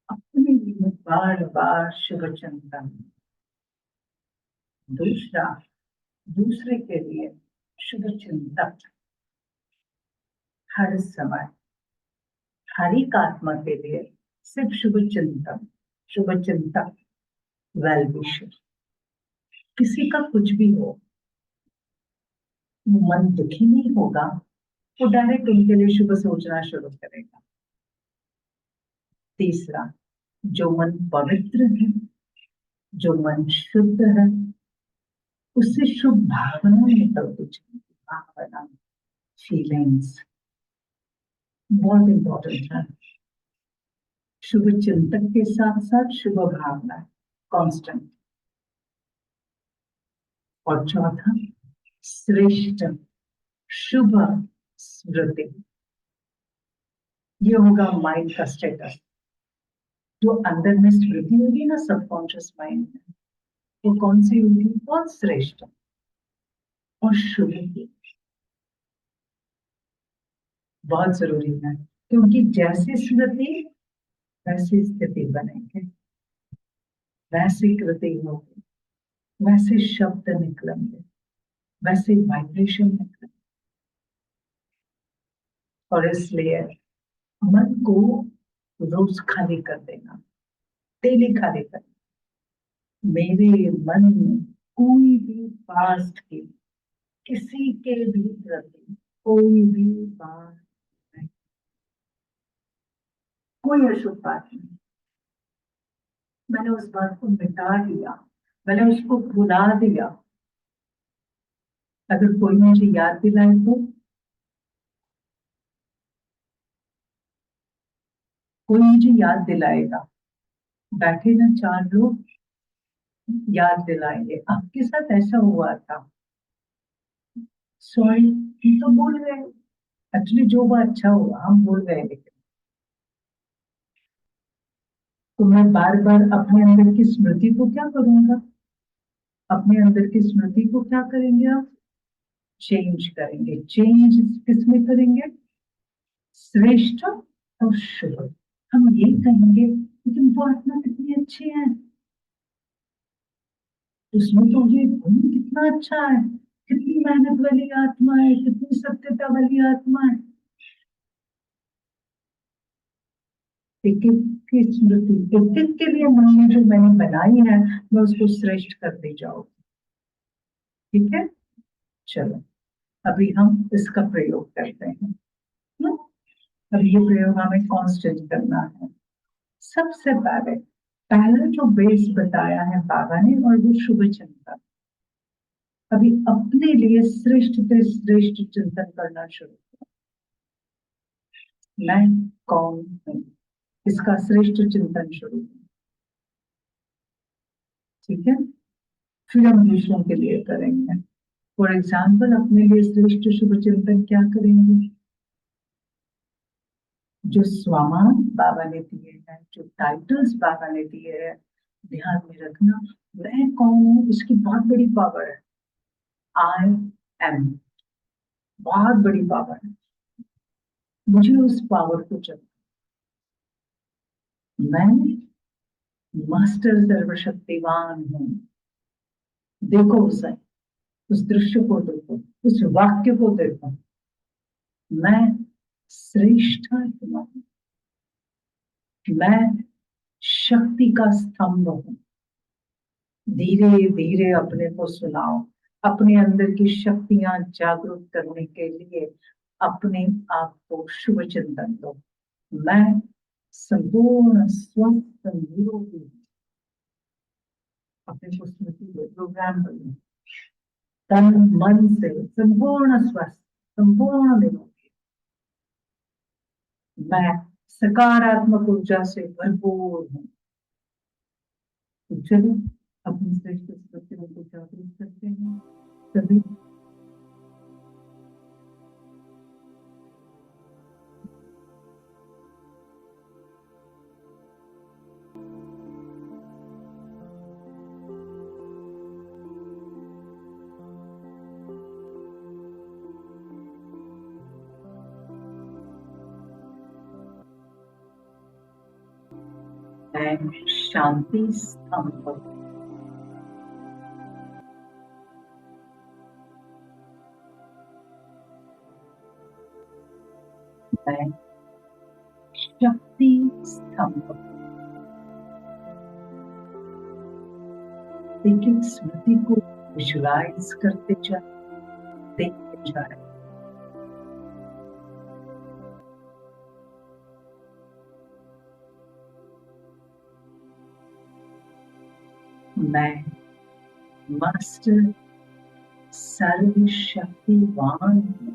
अपने लिए बार बार शुभ चिंतन। दूसरा, दूसरे के लिए शुभ चिंतन। हर समय हर एक आत्मा के लिए सिर्फ शुभ चिंतन, शुभ चिंतन, वेल विशर। किसी का कुछ भी हो, मन दुखी नहीं होगा, वो डायरेक्ट उनके लिए शुभ सोचना शुरू करेगा। तीसरा, जो मन पवित्र है, जो मन शुद्ध है, उससे शुभ भावना निकलती है। भावना, फीलिंग्स बहुत इंपॉर्टेंट है। शुभ चिंतन के साथ साथ शुभ भावना कांस्टेंट। और चौथा, श्रेष्ठ शुभ स्मृति। ये होगा माइंड का स्टेटस। जो अंदर में स्मृति होगी ना, सबकॉन्शियस माइंड में, वो कौन सी होगी? बहुत श्रेष्ठ और शुभ की। बहुत जरूरी है, क्योंकि जैसी स्मृति वैसी स्थिति बनेंगे, वैसी कृति होगी, वैसे शब्द निकलेंगे, वैसे वाइब्रेशन निकलेंगे। और इसलिए मन को रोज खाली कर देना, डेली खाली कर। मेरे मन में कोई भी पास्ट की, किसी के भी प्रति कोई भी बात नहीं, कोई अशुभ बात नहीं। मैंने उस बात को मिटा दिया, मैंने उसको भुला दिया। अगर कोई मुझे याद दिलाए तो, कोई मुझे याद दिलाएगा। बैठे ना 4 लोग याद दिलाएंगे, आपके साथ ऐसा हुआ था, सॉरी, हम तो भूल गए। एक्चुअली जो वो अच्छा हुआ हम भूल गए, लेकिन तो मैं बार बार अपने अंदर की स्मृति को क्या करूंगा? अपने अंदर की स्मृति को क्या करेंगे आप? चेंज करेंगे। चेंज किसमें करेंगे? श्रेष्ठ और शुभ। हम ये कहेंगे लेकिन वो आत्मा कितनी अच्छी है, उसमें तो ये गुण कितना अच्छा है, कितनी मेहनत वाली आत्मा है, कितनी सत्यता वाली आत्मा है। एक एक की स्मृति, एक एक के लिए मन में जो मैंने बनाई है, मैं उसको श्रेष्ठ करते जाऊंगी। ठीक है, चलो अभी हम इसका प्रयोग करते हैं। हम्म? अब ये प्रयोग हमें कांस्टेंट करना है। सबसे पहले पहला जो बेस बताया है बाबा ने, और वो शुभ चिंतन। अभी अपने लिए श्रेष्ठ से श्रेष्ठ चिंतन करना शुरू करो। मैं कौन हूं, इसका श्रेष्ठ चिंतन शुरू करो। ठीक है, फिर हम दूसरों के लिए करेंगे। फॉर एग्जाम्पल, अपने लिए श्रेष्ठ शुभ चिंतन क्या करेंगे? जो स्वामान बाबा ने दिए हैं, जो टाइटल्स बाबा ने दिए हैं, ध्यान में रखना, मैं कौन हूँ इसकी बहुत बड़ी पावर है। आई एम, बहुत बड़ी पावर है। मुझे उस पावर को चाहिए। मैं मास्टर सर्वशक्तिवान हूँ। देखो उसे, उस दृश्य को देखो, उस वाक्य को देखो, मैं श्रेष्ठ आत्मा हूँ, मैं शक्ति का स्तंभ हूँ। धीरे धीरे अपने को सुनाओ, अपने अंदर की शक्तियां जागरूक करने के लिए अपने आप को शुभ चिंतन दो। मैं संपूर्ण स्वस्थ निरोगी हूँ। अपने को स्मृति दो, प्रोग्राम करो, तन मन से संपूर्ण स्वस्थ, संपूर्ण निरोगी। मैं सकारात्मक ऊर्जा से भरपूर हूँ। तो चलो अपनी श्रेष्ठ शक्तियों को जागरूक करते हैं सभी। मैं शांति स्तंभ हूँ। मैं शक्ति स्तंभ। एक एक स्मृति को विजुलाइज करते जाए, देखते जाए। मैं मास्टर सर्वशक्तिवान हूँ।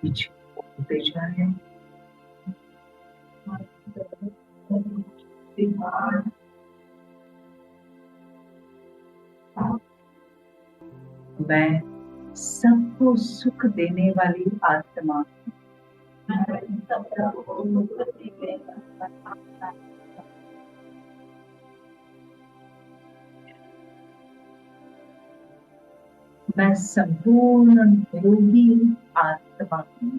पीछे बोलते जाए, मैं सबको सुख देने वाली आत्मा हूँ। मैं संपूर्ण निरोगी आत्मा हूँ।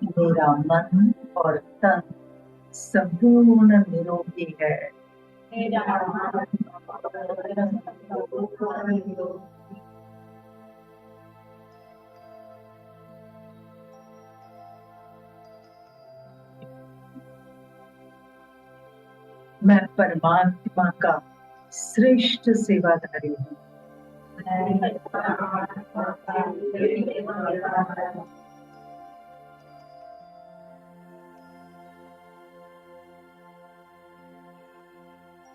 मेरा मन और तन संपूर्ण निरोगी है। मैं परमात्मा का श्रेष्ठ सेवाधारी हूँ।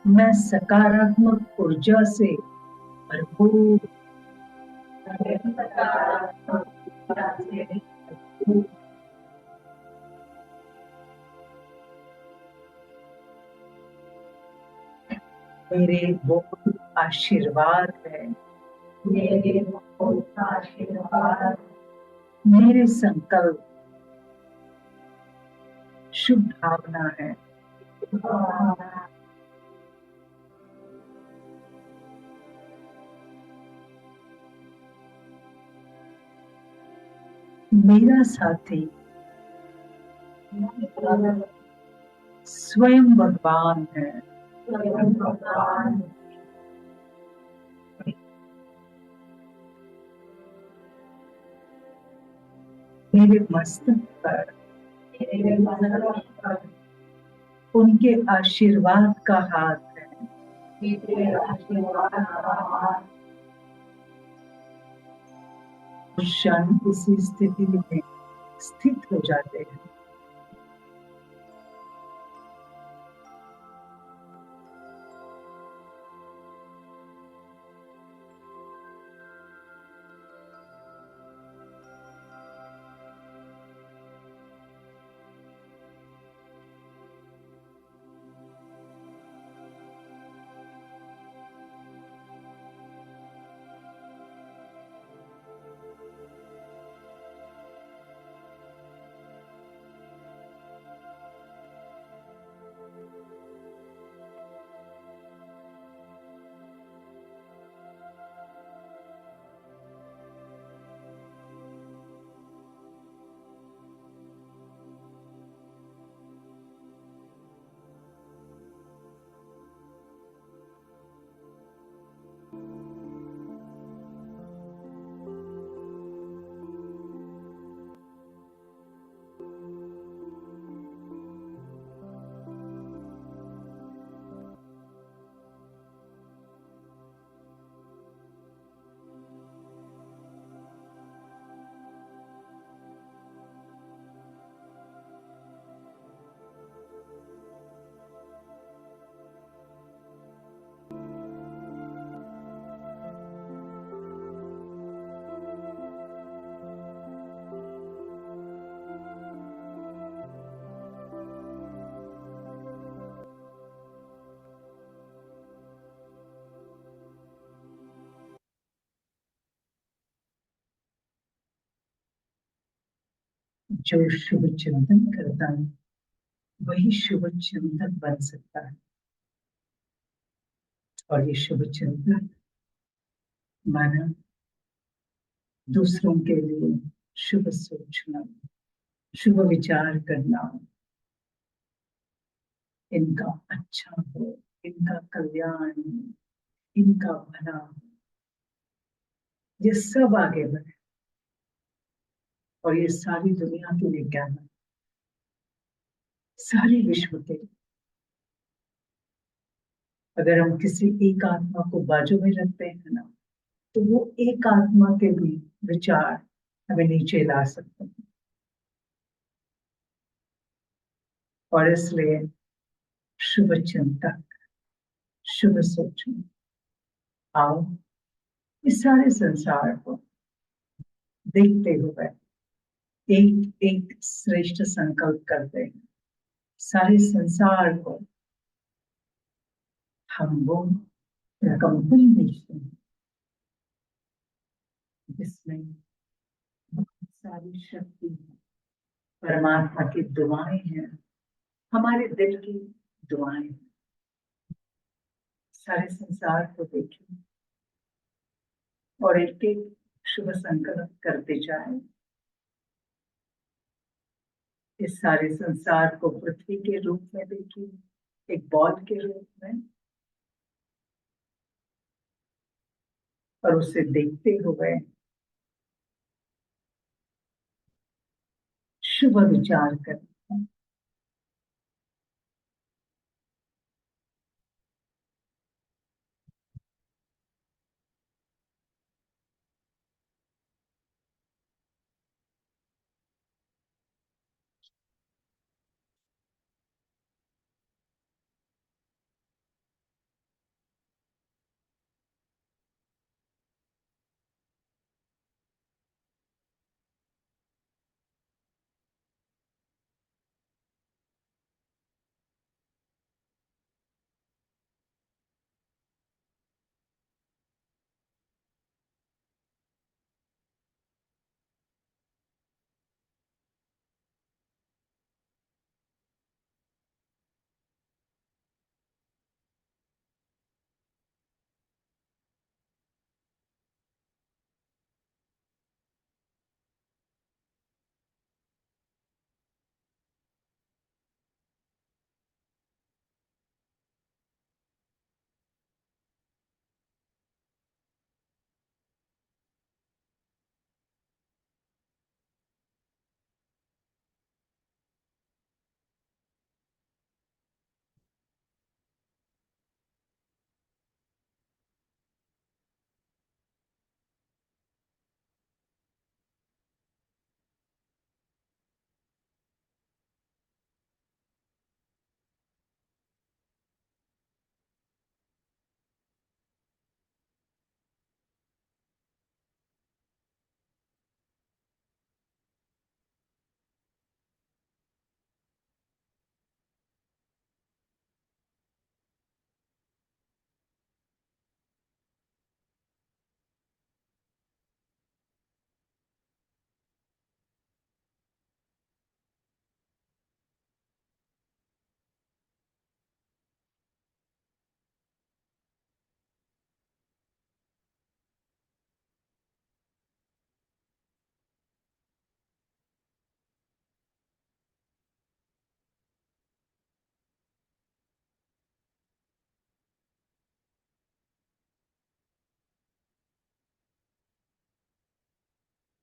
मैं सकारात्मक ऊर्जा से भरपूर। मेरे बहुत आशीर्वाद है। मेरे संकल्प शुभ भावना है। मेरा साथी स्वयं भगवान है। मेरे मस्तक पर उनके आशीर्वाद का हाथ है। क्षण इसी स्थिति में स्थित हो जाते हैं। जो शुभ चिंतन करता है वही शुभ चिंतक बन सकता है। और ये शुभ चिंतन माना दूसरों के लिए शुभ सोचना, शुभ विचार करना, इनका अच्छा हो, इनका कल्याण हो, इनका भला हो, ये सब आगे बढ़े और ये सारी दुनिया के लिए ज्ञान, सारी विश्व के लिए। अगर हम किसी एक आत्मा को बाजू में रखते हैं ना, तो वो एक आत्मा के भी विचार हमें नीचे ला सकते हैं। और इसलिए शुभ चिंतक, शुभ सोचना, आओ इस सारे संसार को देखते हुए एक एक श्रेष्ठ संकल्प करते हैं। सारे संसार को हम वो कंपनी भेजते हैं जिसमें बहुत सारी शक्ति है, परमात्मा की दुआएं हैं, हमारे दिल की दुआएं हैं। सारे संसार को देखें और एक एक शुभ संकल्प करते जाएं। इस सारे संसार को पृथ्वी के रूप में देखिए, एक बॉल के रूप में, और उसे देखते हुए शुभ विचार करें।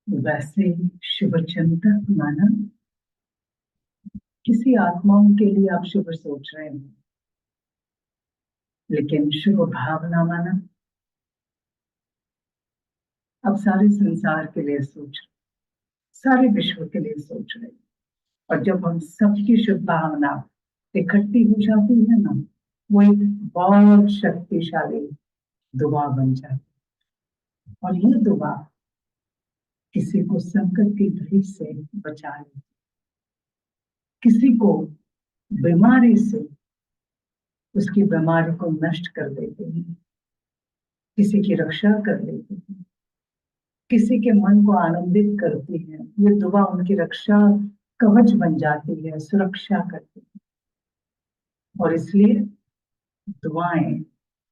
वैसे शुभ चिंतक माना किसी आत्माओं के लिए आप शुभ सोच रहे हैं, लेकिन शुभ भावना माना अब सारे संसार के लिए सोच रहे, सारे विश्व के लिए सोच रहे। और जब हम सबकी शुभ भावना इकट्ठी हो जाती है ना, वो एक बहुत शक्तिशाली दुआ बन जाती है। और ये दुआ किसी को संकट की घड़ी से बचा ले, किसी को बीमारी से उसकी बीमारी को नष्ट कर देते हैं, किसी की रक्षा कर देते हैं। किसी के मन को आनंदित करती है, ये दुआ उनकी रक्षा कवच बन जाती है, सुरक्षा करती है। और इसलिए दुआएं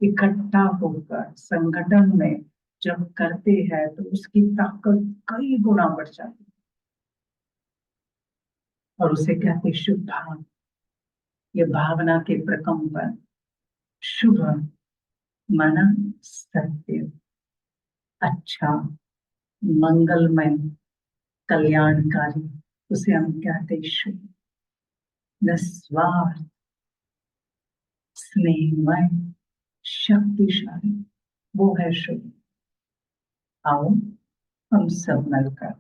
इकट्ठा होकर संगठन में जब करते हैं तो उसकी ताकत कई गुना बढ़ जाती है, और उसे कहते हैं शुभ भाव। ये भावना के प्रकंपन, शुभ माना सत्य, अच्छा, मंगलमय, कल्याणकारी, उसे हम कहते हैं शुभ। निस्वार्थ, स्नेहमय, शक्तिशाली, वो है शुभ। आओ हम सब मिलकर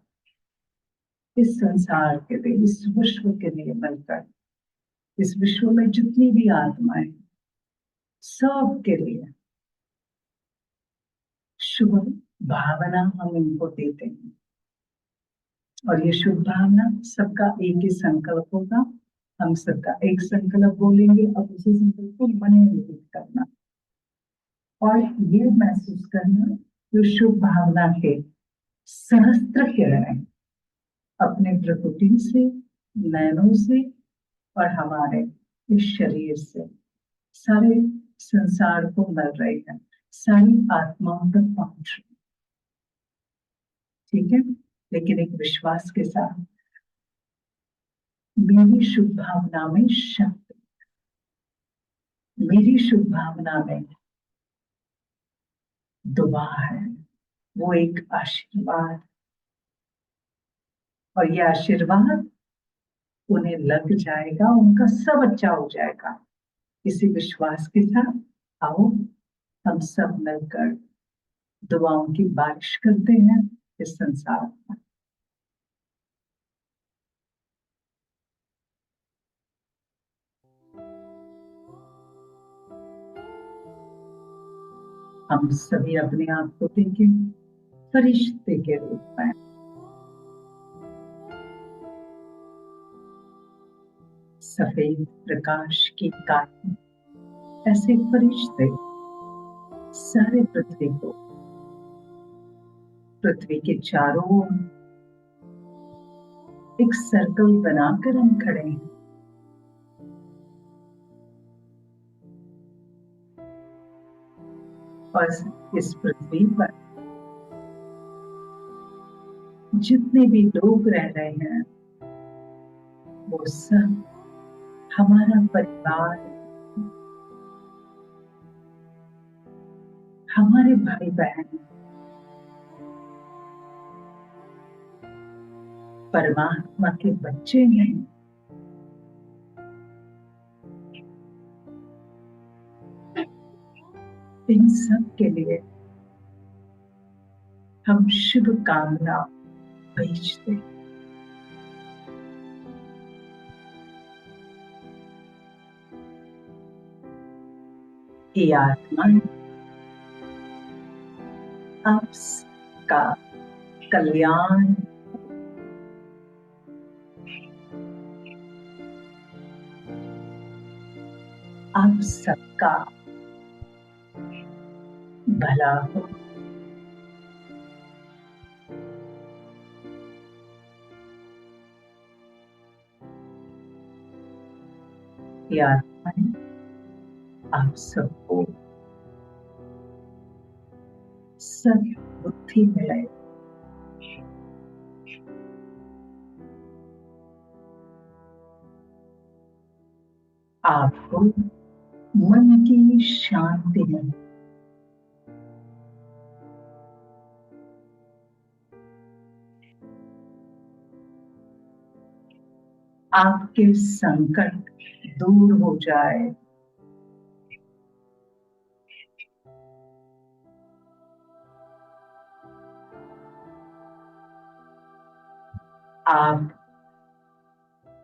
इस संसार के लिए, इस विश्व के लिए मिलकर, इस विश्व में जितनी भी आत्माएं, सब के लिए शुभ भावना हम इनको देते हैं। और ये शुभ भावना सबका एक ही संकल्प होगा। हम सबका एक संकल्प बोलेंगे, अब उसी संकल्प को मन में रिपीट करना और ये महसूस करना जो शुभ भावना के सहस्त्र किरणें अपने प्रकृति से, नैनों से और हमारे इस शरीर से सारे संसार को मिल रही है, सारी आत्माओं तक पहुंच रही है। ठीक है, लेकिन एक विश्वास के साथ, मेरी शुभ भावना में शक्ति, मेरी शुभ भावना में दुआ है, वो एक आशीर्वाद, और ये आशीर्वाद उन्हें लग जाएगा, उनका सब अच्छा हो जाएगा। इसी विश्वास के साथ आओ हम सब मिलकर दुआओं की बारिश करते हैं इस संसार में। हम सभी अपने आप को देखें फरिश्ते के रूप में, सफेद प्रकाश की कांति, ऐसे फरिश्ते सारे पृथ्वी को, पृथ्वी के चारों ओर एक सर्कल बनाकर हम खड़े हैं। और इस पृथ्वी पर जितने भी लोग रह रहे हैं वो सब हमारा परिवार, हमारे भाई बहन, परमात्मा के बच्चे हैं। इन सब के लिए हम शुभ कामना भेजते हैं। ये आत्मा आप सबका कल्याण, आप सबका भला हो। ये आत्माएं आप सबको सद्बुद्धि मिले, आपको मन की शांति मिले, आपके संकट दूर हो जाए, आप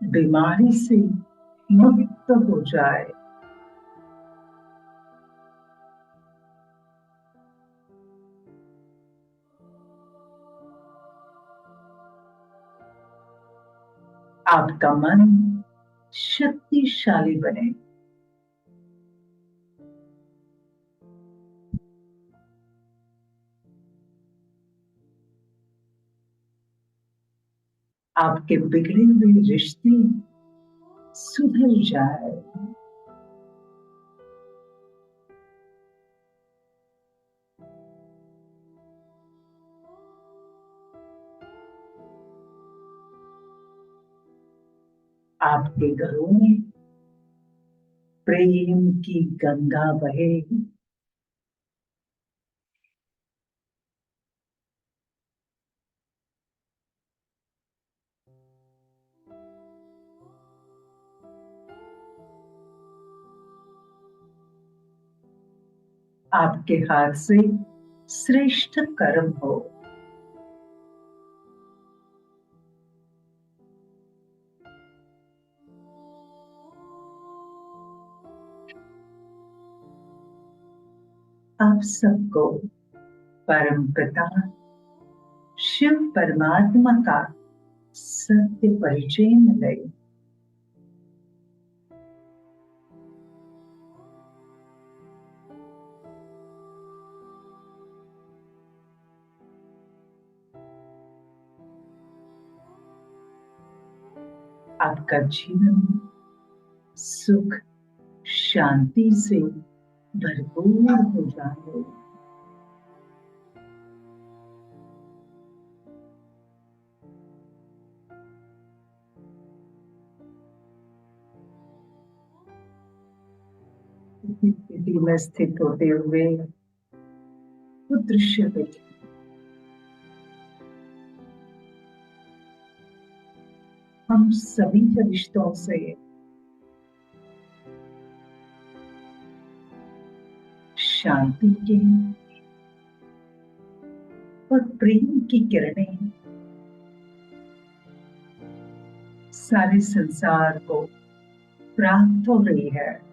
बीमारी से मुक्त हो जाए, आपका मन शक्तिशाली बने, आपके बिगड़े हुए रिश्ते सुधर जाए। आपके घरों में प्रेम की गंगा बहे। आपके हाथ से श्रेष्ठ कर्म हो। आप सबको परम पिता शिव परमात्मा का सत्य परिचय मिले। आपका जीवन सुख शांति से भरपूर हो जाए। स्थिति में स्थित होते हुए वो दृश्य देखें। हम सभी रिश्तों से शांति की और प्रेम की किरणें सारे संसार को प्राप्त हो रही है।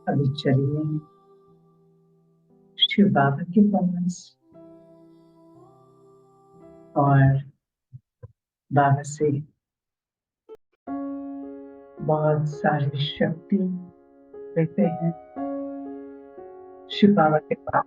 अभी चलिए शिव बाबा के पास और बाबा से बहुत सारी शक्ति लेते हैं। शिव बाबा के पास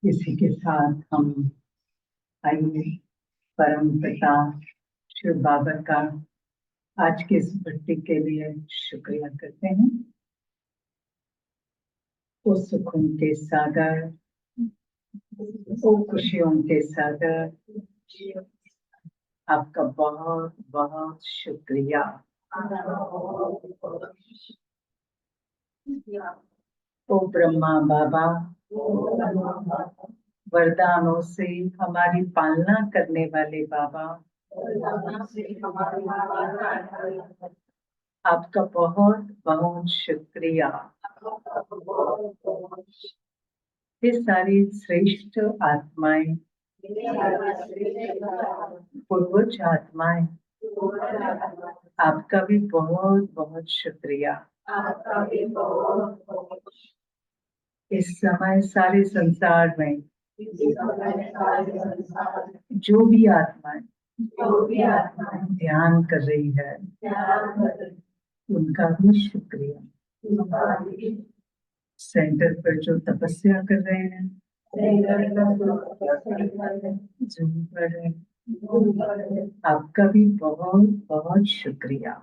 इसी के साथ हम आइए परम पिता शिव बाबा का आज के इस भक्ति के लिए शुक्रिया करते हैं। ओ सुखों के सागर, ओ खुशियों के सागर, आपका बहुत बहुत शुक्रिया। ओ ब्रह्मा बाबा, वरदानों से हमारी पालना करने वाले बाबा, आपका बहुत बहुत शुक्रिया। ये सारी श्रेष्ठ आत्माएं, पूर्वज आत्माएं, आपका भी बहुत बहुत शुक्रिया। इस समय सारे संसार में जो भी आत्माएं ध्यान कर रही है, उनका भी शुक्रिया। सेंटर पर जो तपस्या कर रहे हैं, जूम पर है, आपका भी बहुत बहुत शुक्रिया।